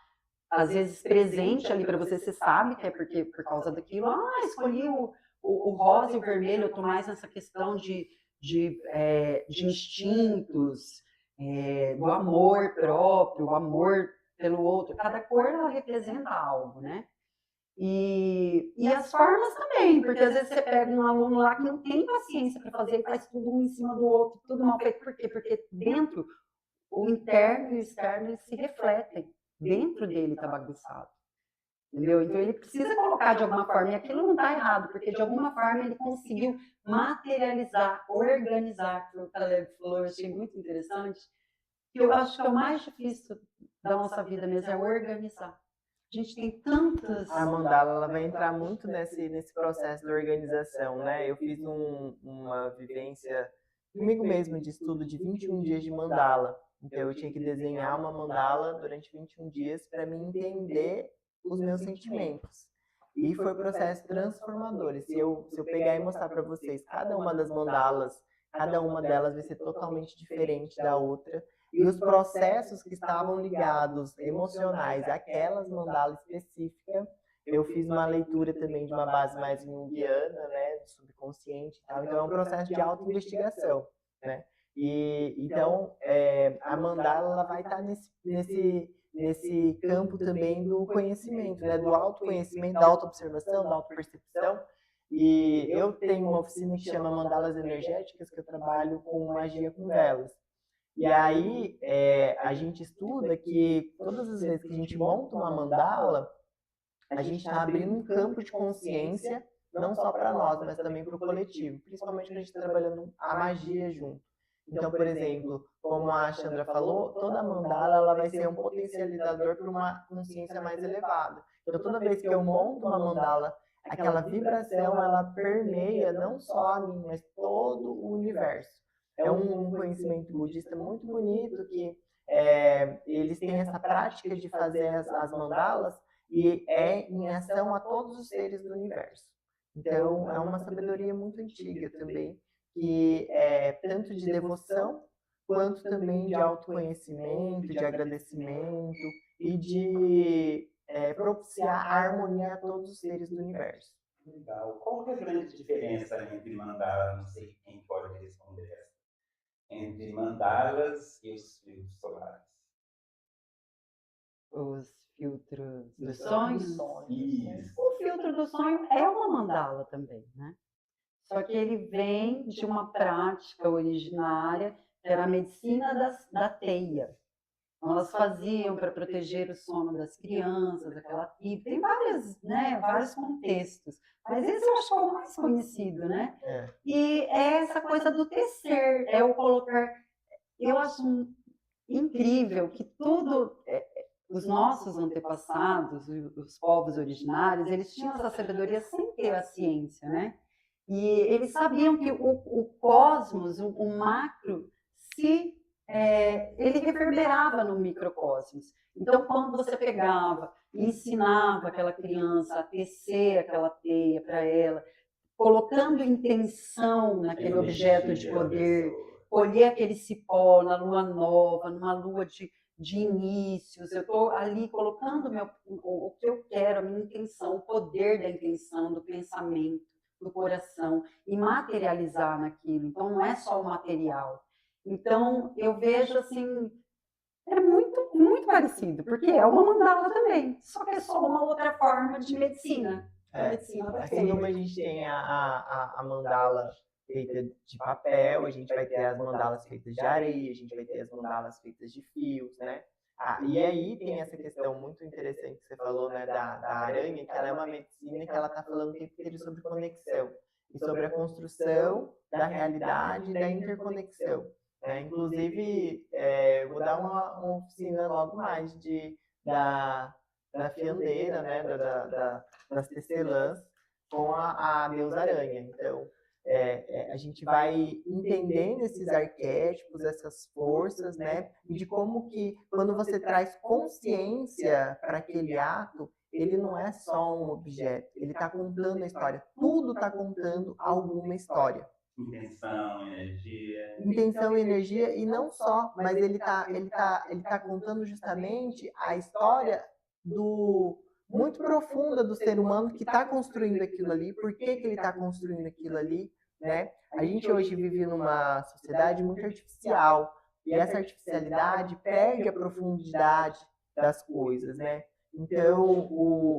às vezes, presente ali para você, você sabe que é por causa daquilo, escolhi o rosa e o vermelho, eu estou mais nessa questão de instintos, do amor próprio, o amor pelo outro. Cada cor, ela representa algo, né? E as formas também, porque às vezes você pega um aluno lá que não tem paciência para fazer, faz tudo um em cima do outro, tudo mal feito. Por quê? Porque dentro, o interno e o externo, eles se refletem. Dentro dele está bagunçado. Entendeu? Então ele precisa colocar de alguma forma, e aquilo não está errado, porque de alguma forma ele conseguiu materializar, organizar, o Caleb falou, eu achei muito interessante, que eu acho que é o mais difícil da nossa vida mesmo, é organizar. A gente tem tantas... A mandala, ela vai entrar muito nesse processo de organização, né? Eu fiz uma vivência comigo mesmo de estudo de 21 dias de mandala. Então, eu tinha que desenhar uma mandala durante 21 dias para me entender os meus sentimentos. E foi um processo transformador. E se eu pegar e mostrar para vocês cada uma das mandalas, cada uma delas vai ser totalmente diferente da outra. E os processos que estavam ligados, emocionais, àquelas mandalas específicas, eu fiz uma leitura também de uma base mais junguiana, né, do subconsciente e tal. Então é um processo de auto-investigação, né? E então a mandala ela vai estar nesse campo também do conhecimento, né, do autoconhecimento, da autoobservação, da autopercepção. E eu tenho uma oficina que chama Mandalas Energéticas, que eu trabalho com magia com velas. E aí a gente estuda que todas as vezes que a gente monta uma mandala, a gente está abrindo um campo de consciência, não só para nós, mas também para o coletivo, principalmente quando a gente está trabalhando a magia junto. Então, por exemplo, como a Chandra falou, toda mandala ela vai ser um potencializador para uma consciência mais elevada. Então, toda vez que eu monto uma mandala, aquela vibração ela permeia não só a mim, mas todo o universo. É um conhecimento budista muito bonito que eles têm essa prática de fazer as mandalas e é em ação a todos os seres do universo. Então, é uma sabedoria muito antiga também, que é tanto de devoção, quanto também de autoconhecimento, de agradecimento e de propiciar a harmonia a todos os seres do universo. Legal. Qual que é a grande diferença entre mandala, não sei quem pode responder essa, entre mandalas e os filtros solares? Os filtros dos sonhos. Isso. O filtro do sonho é uma mandala também, né? Só que ele vem de uma prática originária, que era a medicina da teia. Então, elas faziam para proteger o sono das crianças, aquela tribo. Tem vários contextos. Mas esse eu acho que é o mais conhecido, né? E é essa coisa do tecer, é o colocar... Eu acho incrível que tudo... Os nossos antepassados, os povos originários, eles tinham essa sabedoria sem ter a ciência, né? E eles sabiam que o cosmos, o macro, ele reverberava no microcosmos. Então, quando você pegava e ensinava aquela criança a tecer aquela teia para ela, colocando intenção naquele objeto de poder, colher aquele cipó na lua nova, numa lua de inícios, eu estou ali colocando o que eu quero, a minha intenção, o poder da intenção, do pensamento, do coração, e materializar naquilo. Então, não é só o material. Então, eu vejo assim, é muito, muito parecido, porque é uma mandala também, só que é só uma outra forma de medicina. Assim como a gente tem a mandala feita de papel, a gente vai ter as mandalas feitas de areia, a gente vai ter as mandalas feitas de fios, né? E aí tem essa questão muito interessante que você falou, né, da aranha, que ela é uma medicina que ela está falando o tempo inteiro sobre conexão e sobre a construção da realidade e da interconexão. Né? Inclusive, vou dar uma oficina logo mais da fiandeira, né, das tecelãs com a deusa aranha. Então, a gente vai entendendo esses arquétipos, essas forças, né? E de como que, quando você traz consciência para aquele ato, ele não é só um objeto, ele está contando a história. Tudo está contando alguma história. Intenção, energia. Intenção e energia, e não só, mas ele tá contando justamente a história muito profunda do ser humano que está construindo aquilo ali, por que ele está construindo aquilo ali, né? A gente hoje vive numa sociedade muito artificial, e essa artificialidade perde a profundidade das coisas, né? Então,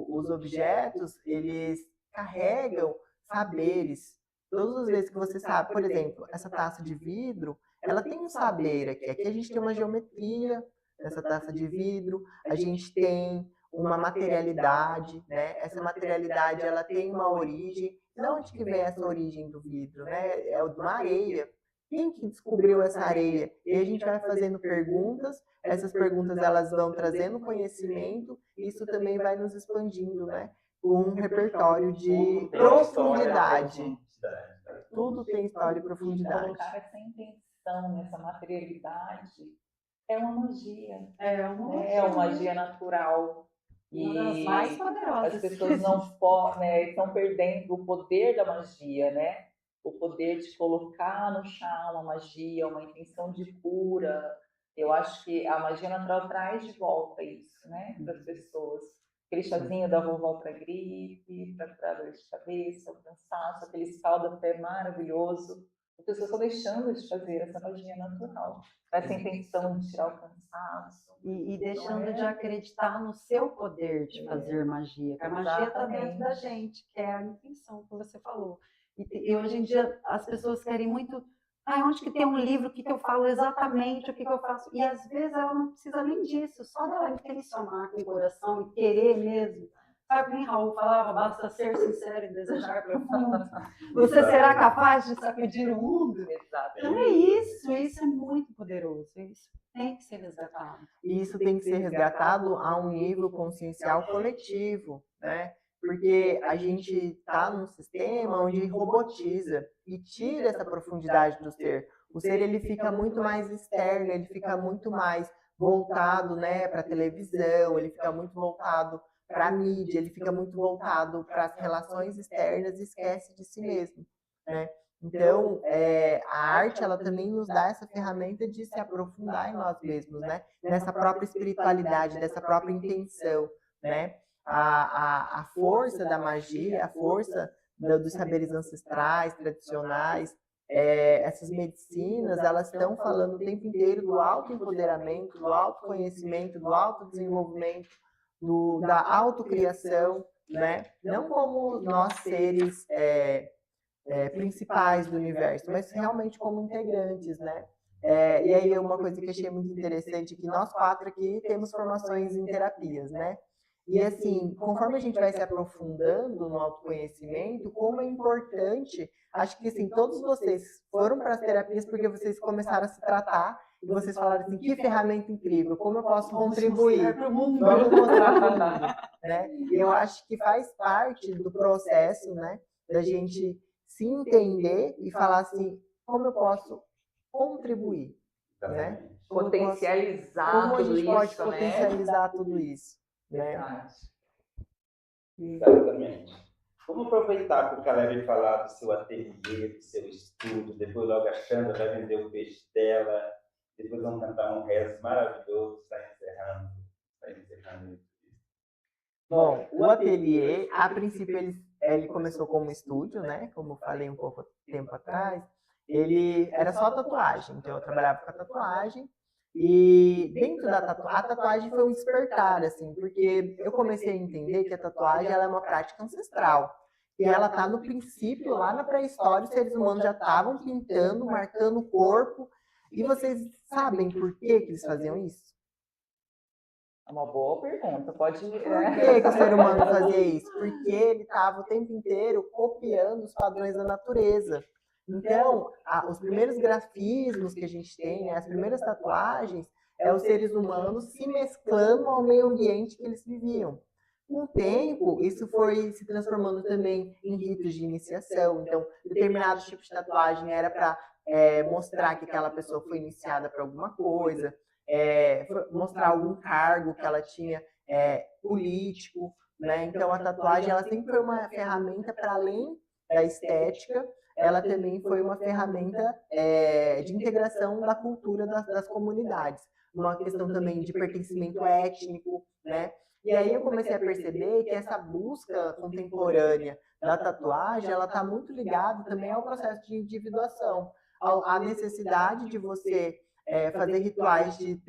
os objetos, eles carregam saberes. Todas as vezes que você sabe, por exemplo, essa taça de vidro, ela tem um saber aqui. Aqui a gente tem uma geometria nessa taça de vidro, a gente tem uma materialidade, né? Essa materialidade, ela tem uma origem. De onde que vem essa origem do vidro, né? É uma areia. Quem que descobriu essa areia? E a gente vai fazendo perguntas, essas perguntas elas vão trazendo conhecimento, e isso também vai nos expandindo, né? Um repertório de profundidade. Tudo tem história e profundidade. Colocar essa intenção nessa materialidade é uma magia. É uma magia natural. Uma das mais E poderosas. as pessoas não né, estão perdendo o poder da magia, né? O poder de colocar no chá uma magia, uma intenção de cura. Eu acho que a magia natural traz de volta isso, né, para as pessoas. Aquele chazinho da vovó para gripe, para dor de cabeça, o cansaço, aquele escalda-pé maravilhoso. As pessoas estão deixando de fazer essa magia natural, essa intenção de tirar o cansaço. E deixando de acreditar no seu poder de fazer magia. Que a magia está dentro da gente, que é a intenção que você falou. E hoje em dia as pessoas querem muito. Ah, onde que tem um livro que eu falo exatamente o que eu faço? E às vezes ela não precisa nem disso, só dela intencionar com o coração e querer mesmo. Sabe quem Raul falava? Basta ser sincero e desejar profundo. Você será capaz de sacudir o mundo? Então é isso é muito poderoso. Isso tem que ser resgatado. E isso tem que ser resgatado a um nível consciencial coletivo, né? Porque a gente está num sistema onde robotiza e tira essa profundidade do ser. O ser ele fica muito mais externo, ele fica muito mais voltado, né, para a televisão, ele fica muito voltado para a mídia, ele fica muito voltado para as relações externas e esquece de si mesmo, né? Então, a arte, ela também nos dá essa ferramenta de se aprofundar em nós mesmos, né? Nessa própria espiritualidade, dessa própria intenção, né? A força da magia, a força dos saberes ancestrais, tradicionais, essas medicinas, elas estão falando o tempo inteiro do autoempoderamento, do autoconhecimento, do autodesenvolvimento, da autocriação, né? Não como nós seres principais do universo, mas realmente como integrantes, né? E aí uma coisa que eu achei muito interessante é que nós 4 aqui temos formações em terapias, né? E assim, conforme a gente vai se aprofundando no autoconhecimento, como é importante, acho que assim, todos vocês foram para as terapias porque vocês começaram a se tratar e vocês falaram assim, que ferramenta incrível, como eu posso contribuir? Vamos mostrar para o mundo, né? E eu acho que faz parte do processo, né, da gente se entender e falar assim, como eu posso contribuir, né? Potencializar como a gente tudo pode isso, potencializar tudo isso, né? Verdade. Exatamente. Vamos aproveitar para o Caleb falar do seu ateliê, do seu estudo, depois logo a Xanda vai vender o peixe dela, depois vamos cantar um rezo maravilhoso, está encerrando isso. Bom, o ateliê, a princípio, ele começou como estúdio, né? Como eu falei um pouco tempo atrás. Ele era só tatuagem, então eu trabalhava com a tatuagem. E dentro da tatuagem, a tatuagem foi um despertar, assim, porque eu comecei a entender que a tatuagem ela é uma prática ancestral. E ela está no princípio, lá na pré-história, os seres humanos já estavam pintando, marcando o corpo. E vocês sabem por que eles faziam isso? É uma boa pergunta. Pode. Por que o ser humano fazia isso? Porque ele estava o tempo inteiro copiando os padrões da natureza. Então, os primeiros grafismos que a gente tem, né, as primeiras tatuagens, os seres humanos se mesclando ao meio ambiente que eles viviam. Com o tempo, isso foi se transformando também em ritos de iniciação. Então, determinados tipos de tatuagem era para mostrar que aquela pessoa foi iniciada para alguma coisa, mostrar algum cargo que ela tinha político, né? Então, a tatuagem ela sempre foi uma ferramenta para além da estética, ela também foi uma ferramenta de integração da cultura das comunidades, uma questão também de pertencimento étnico, né? E aí eu comecei a perceber que essa busca contemporânea da tatuagem, ela está muito ligada também ao processo de individuação, à necessidade de você fazer rituais de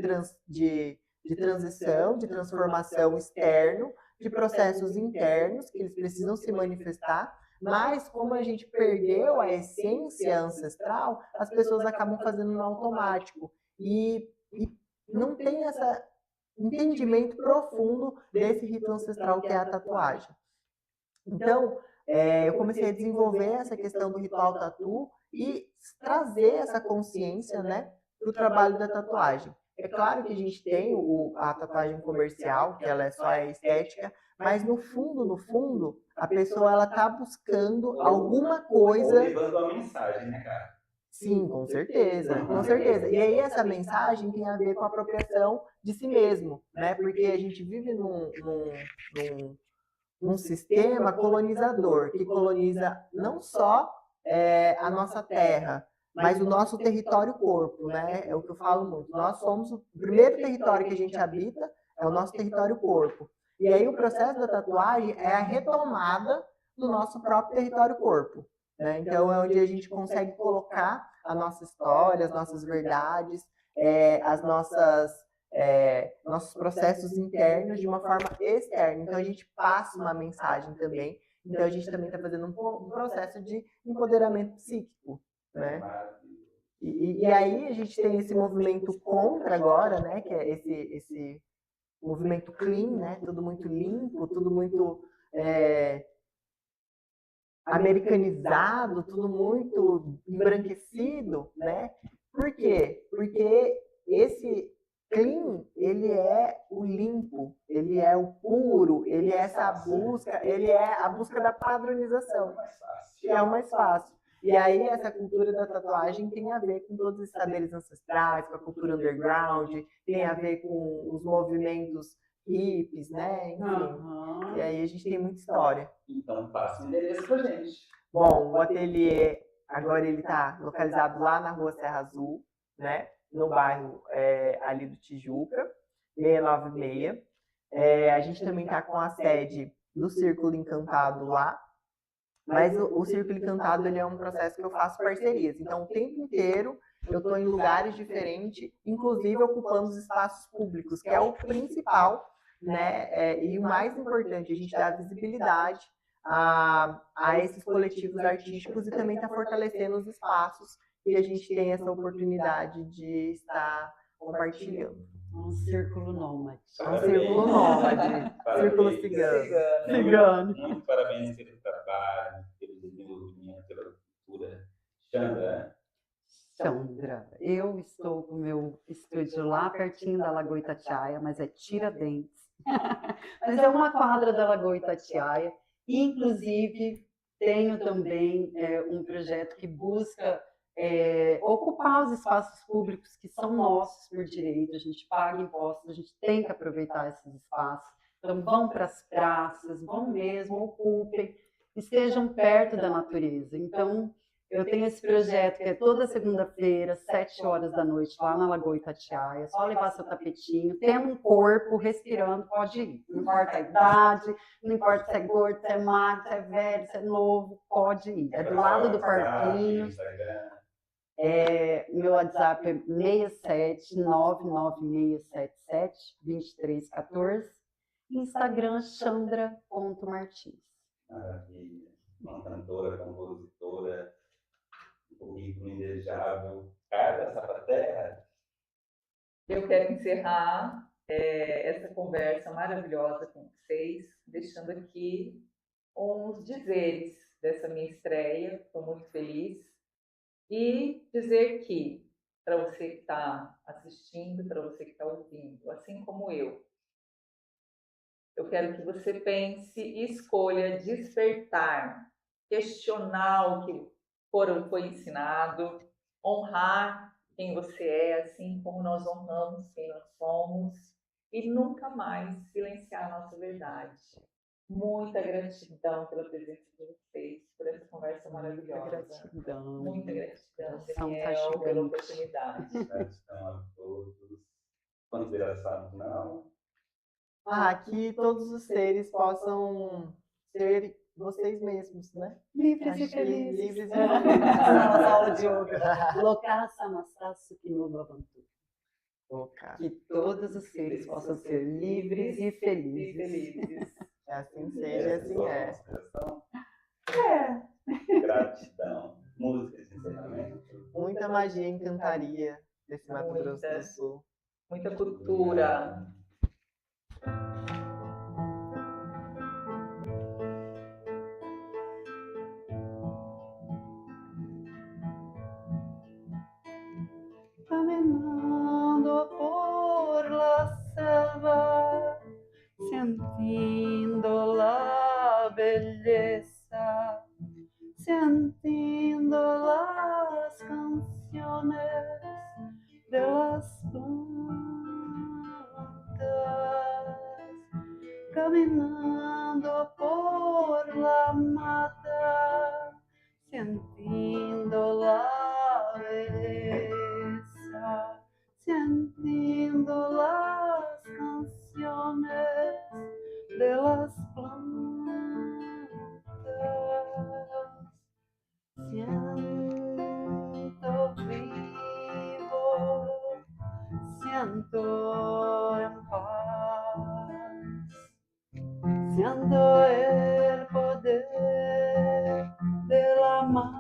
transição, de transformação externo, de processos internos, que eles precisam se manifestar, mas como a gente perdeu a essência ancestral, as pessoas acabam fazendo no automático. E não tem esse entendimento profundo desse rito ancestral que é a tatuagem. Então, eu comecei a desenvolver essa questão do ritual tatu e trazer essa consciência, né, para o trabalho da tatuagem. É claro que a gente tem a tatuagem comercial, que ela é só estética, mas no fundo, a pessoa ela tá buscando alguma coisa. Levando uma mensagem, né, cara? Sim, com certeza, com certeza. E aí essa mensagem tem a ver com a apropriação de si mesmo, né? Porque a gente vive num sistema colonizador, que coloniza não só a nossa terra, mas o nosso território corpo, né? É o que eu falo muito. Nós somos o primeiro território que a gente habita, é o nosso território corpo. E aí o processo da tatuagem é a retomada do nosso próprio território corpo, né? Então é onde a gente consegue colocar a nossa história, as nossas verdades, as nossos processos internos de uma forma externa. Então a gente passa uma mensagem também. Então a gente também está fazendo um processo de empoderamento psíquico, né? E aí a gente tem esse movimento contra agora, né? Que é esse movimento clean, né? Tudo muito limpo, tudo muito americanizado, tudo muito embranquecido, né? Por quê? Porque esse clean, ele é o limpo, ele é o puro, ele é essa busca, ele é a busca da padronização, que é o mais fácil. E aí essa cultura da tatuagem tem a ver com todos os saberes ancestrais, com a cultura underground, tem a ver com os movimentos hippies, né? Enfim. E aí a gente tem muita história. Então, passa o endereço pra gente. Bom, o ateliê, agora ele está localizado lá na rua Serra Azul, né? No bairro ali do Tijuca, 696. A gente também está com a sede do Círculo Encantado lá, mas o Círculo Encantado ele é um processo que eu faço parcerias. Então, o tempo inteiro eu estou em lugares diferentes, inclusive ocupando os espaços públicos, que é o principal, né? E o mais importante, a gente dá visibilidade a esses coletivos artísticos e também está fortalecendo os espaços que a gente tem essa oportunidade de estar compartilhando. Um círculo nômade. Um círculo nômade. Círculo cigano. Muito parabéns pelo trabalho, pelo desenvolvimento, pela cultura. Chandra, eu estou com o meu estúdio lá pertinho da Lagoa Itatiaia, mas é Tiradentes. Mas é uma quadra da Lagoa Itatiaia. Inclusive, tenho também um projeto que busca ocupar os espaços públicos que são nossos por direito. A gente paga impostos, a gente tem que aproveitar esses espaços. Então, vão para as praças, vão mesmo, ocupem, estejam perto da natureza. Então, eu tenho esse projeto que é toda segunda-feira, 7 horas da noite, lá na Lagoa Itatiaia. É só levar seu tapetinho, tendo um corpo, respirando, pode ir. Não importa a idade, não importa se é gordo, se é magro, se é velho, se é novo, pode ir. É do lado do parquinho. Meu WhatsApp é 67996772314. Instagram, chandra.martins. Maravilha. Uma cantora, compositora, currículo indesejável. Carla Sapaterra. Eu quero encerrar essa conversa maravilhosa com vocês, deixando aqui uns dizeres dessa minha estreia. Estou muito feliz. E dizer que, para você que está assistindo, para você que está ouvindo, assim como eu quero que você pense e escolha despertar, questionar o que foi ensinado, honrar quem você é, assim como nós honramos quem nós somos, e nunca mais silenciar a nossa verdade. Muita gratidão pela presença de vocês, por essa conversa maravilhosa. Muita gratidão, Daniel, pela oportunidade. Gratidão a todos. Consideração final. Que todos os seres possam ser vocês mesmos, né? Livres e felizes. Livres e felizes. Nossa aula de yoga. Loka Samastasu Kinobhavantu. Que todos os seres possam ser livres e felizes. Assim seja, assim é. Gratidão. Música de encerramento. Muita magia e encantaria desse Mato Grosso do Sul. Muita cultura. Caminhando por la selva, sentindo la belleza, sentindo las canciones. caminando por la mata, sintiendo la belleza, sintiendo las canciones de las plantas. Siento vivo, siento en paz, siento el poder de la madre.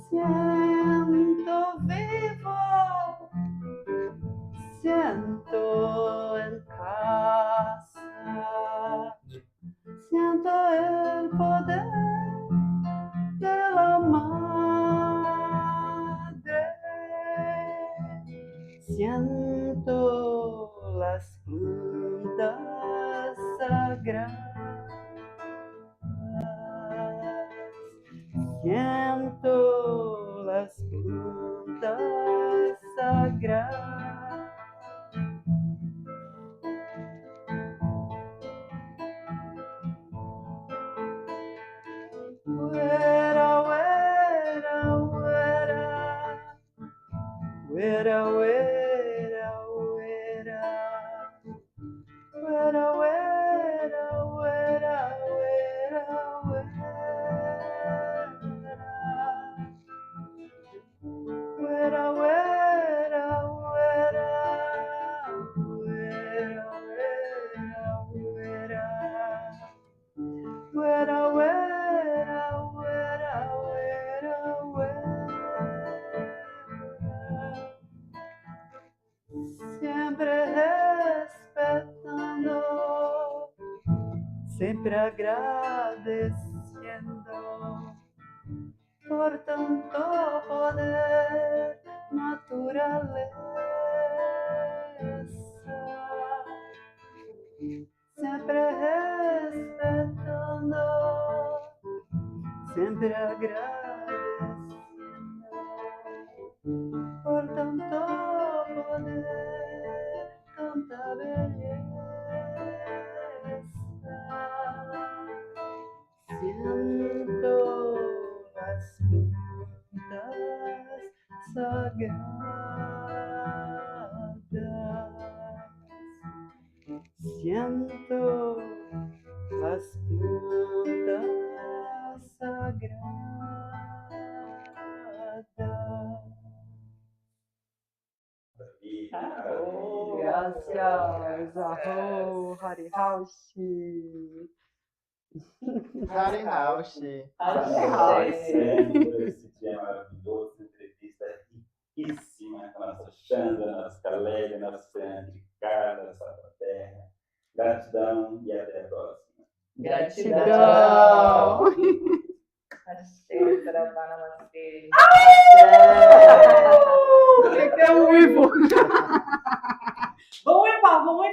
Siento vivo, siento en casa, siento el poder de la madre. Siento las plantas sagradas. Siento las plantas sagradas. Fuera, fuera, fuera, fuera, fuera, fuera, fuera, fuera, fuera, fuera, fuera, siempre respetando, siempre agradeciendo por tanto poder, naturaleza. Siempre respetando, siempre agradeciendo por tanto poder, tanta belleza. Siento las plantas sagradas. Siento las plantas sagradas. Arrou. Gracias, Arro, Harihaushi. Harihaushi. Agradecendo por esse dia maravilhoso, entrevista riquíssima com a nossa Xanda, nossa Calélia, nossa Sandra, Carla, nossa terra. Gratidão e até a próxima. Gratidão. Axé, Saravá, namastê. Você que é um uivo. Vamos, Epá, vamos.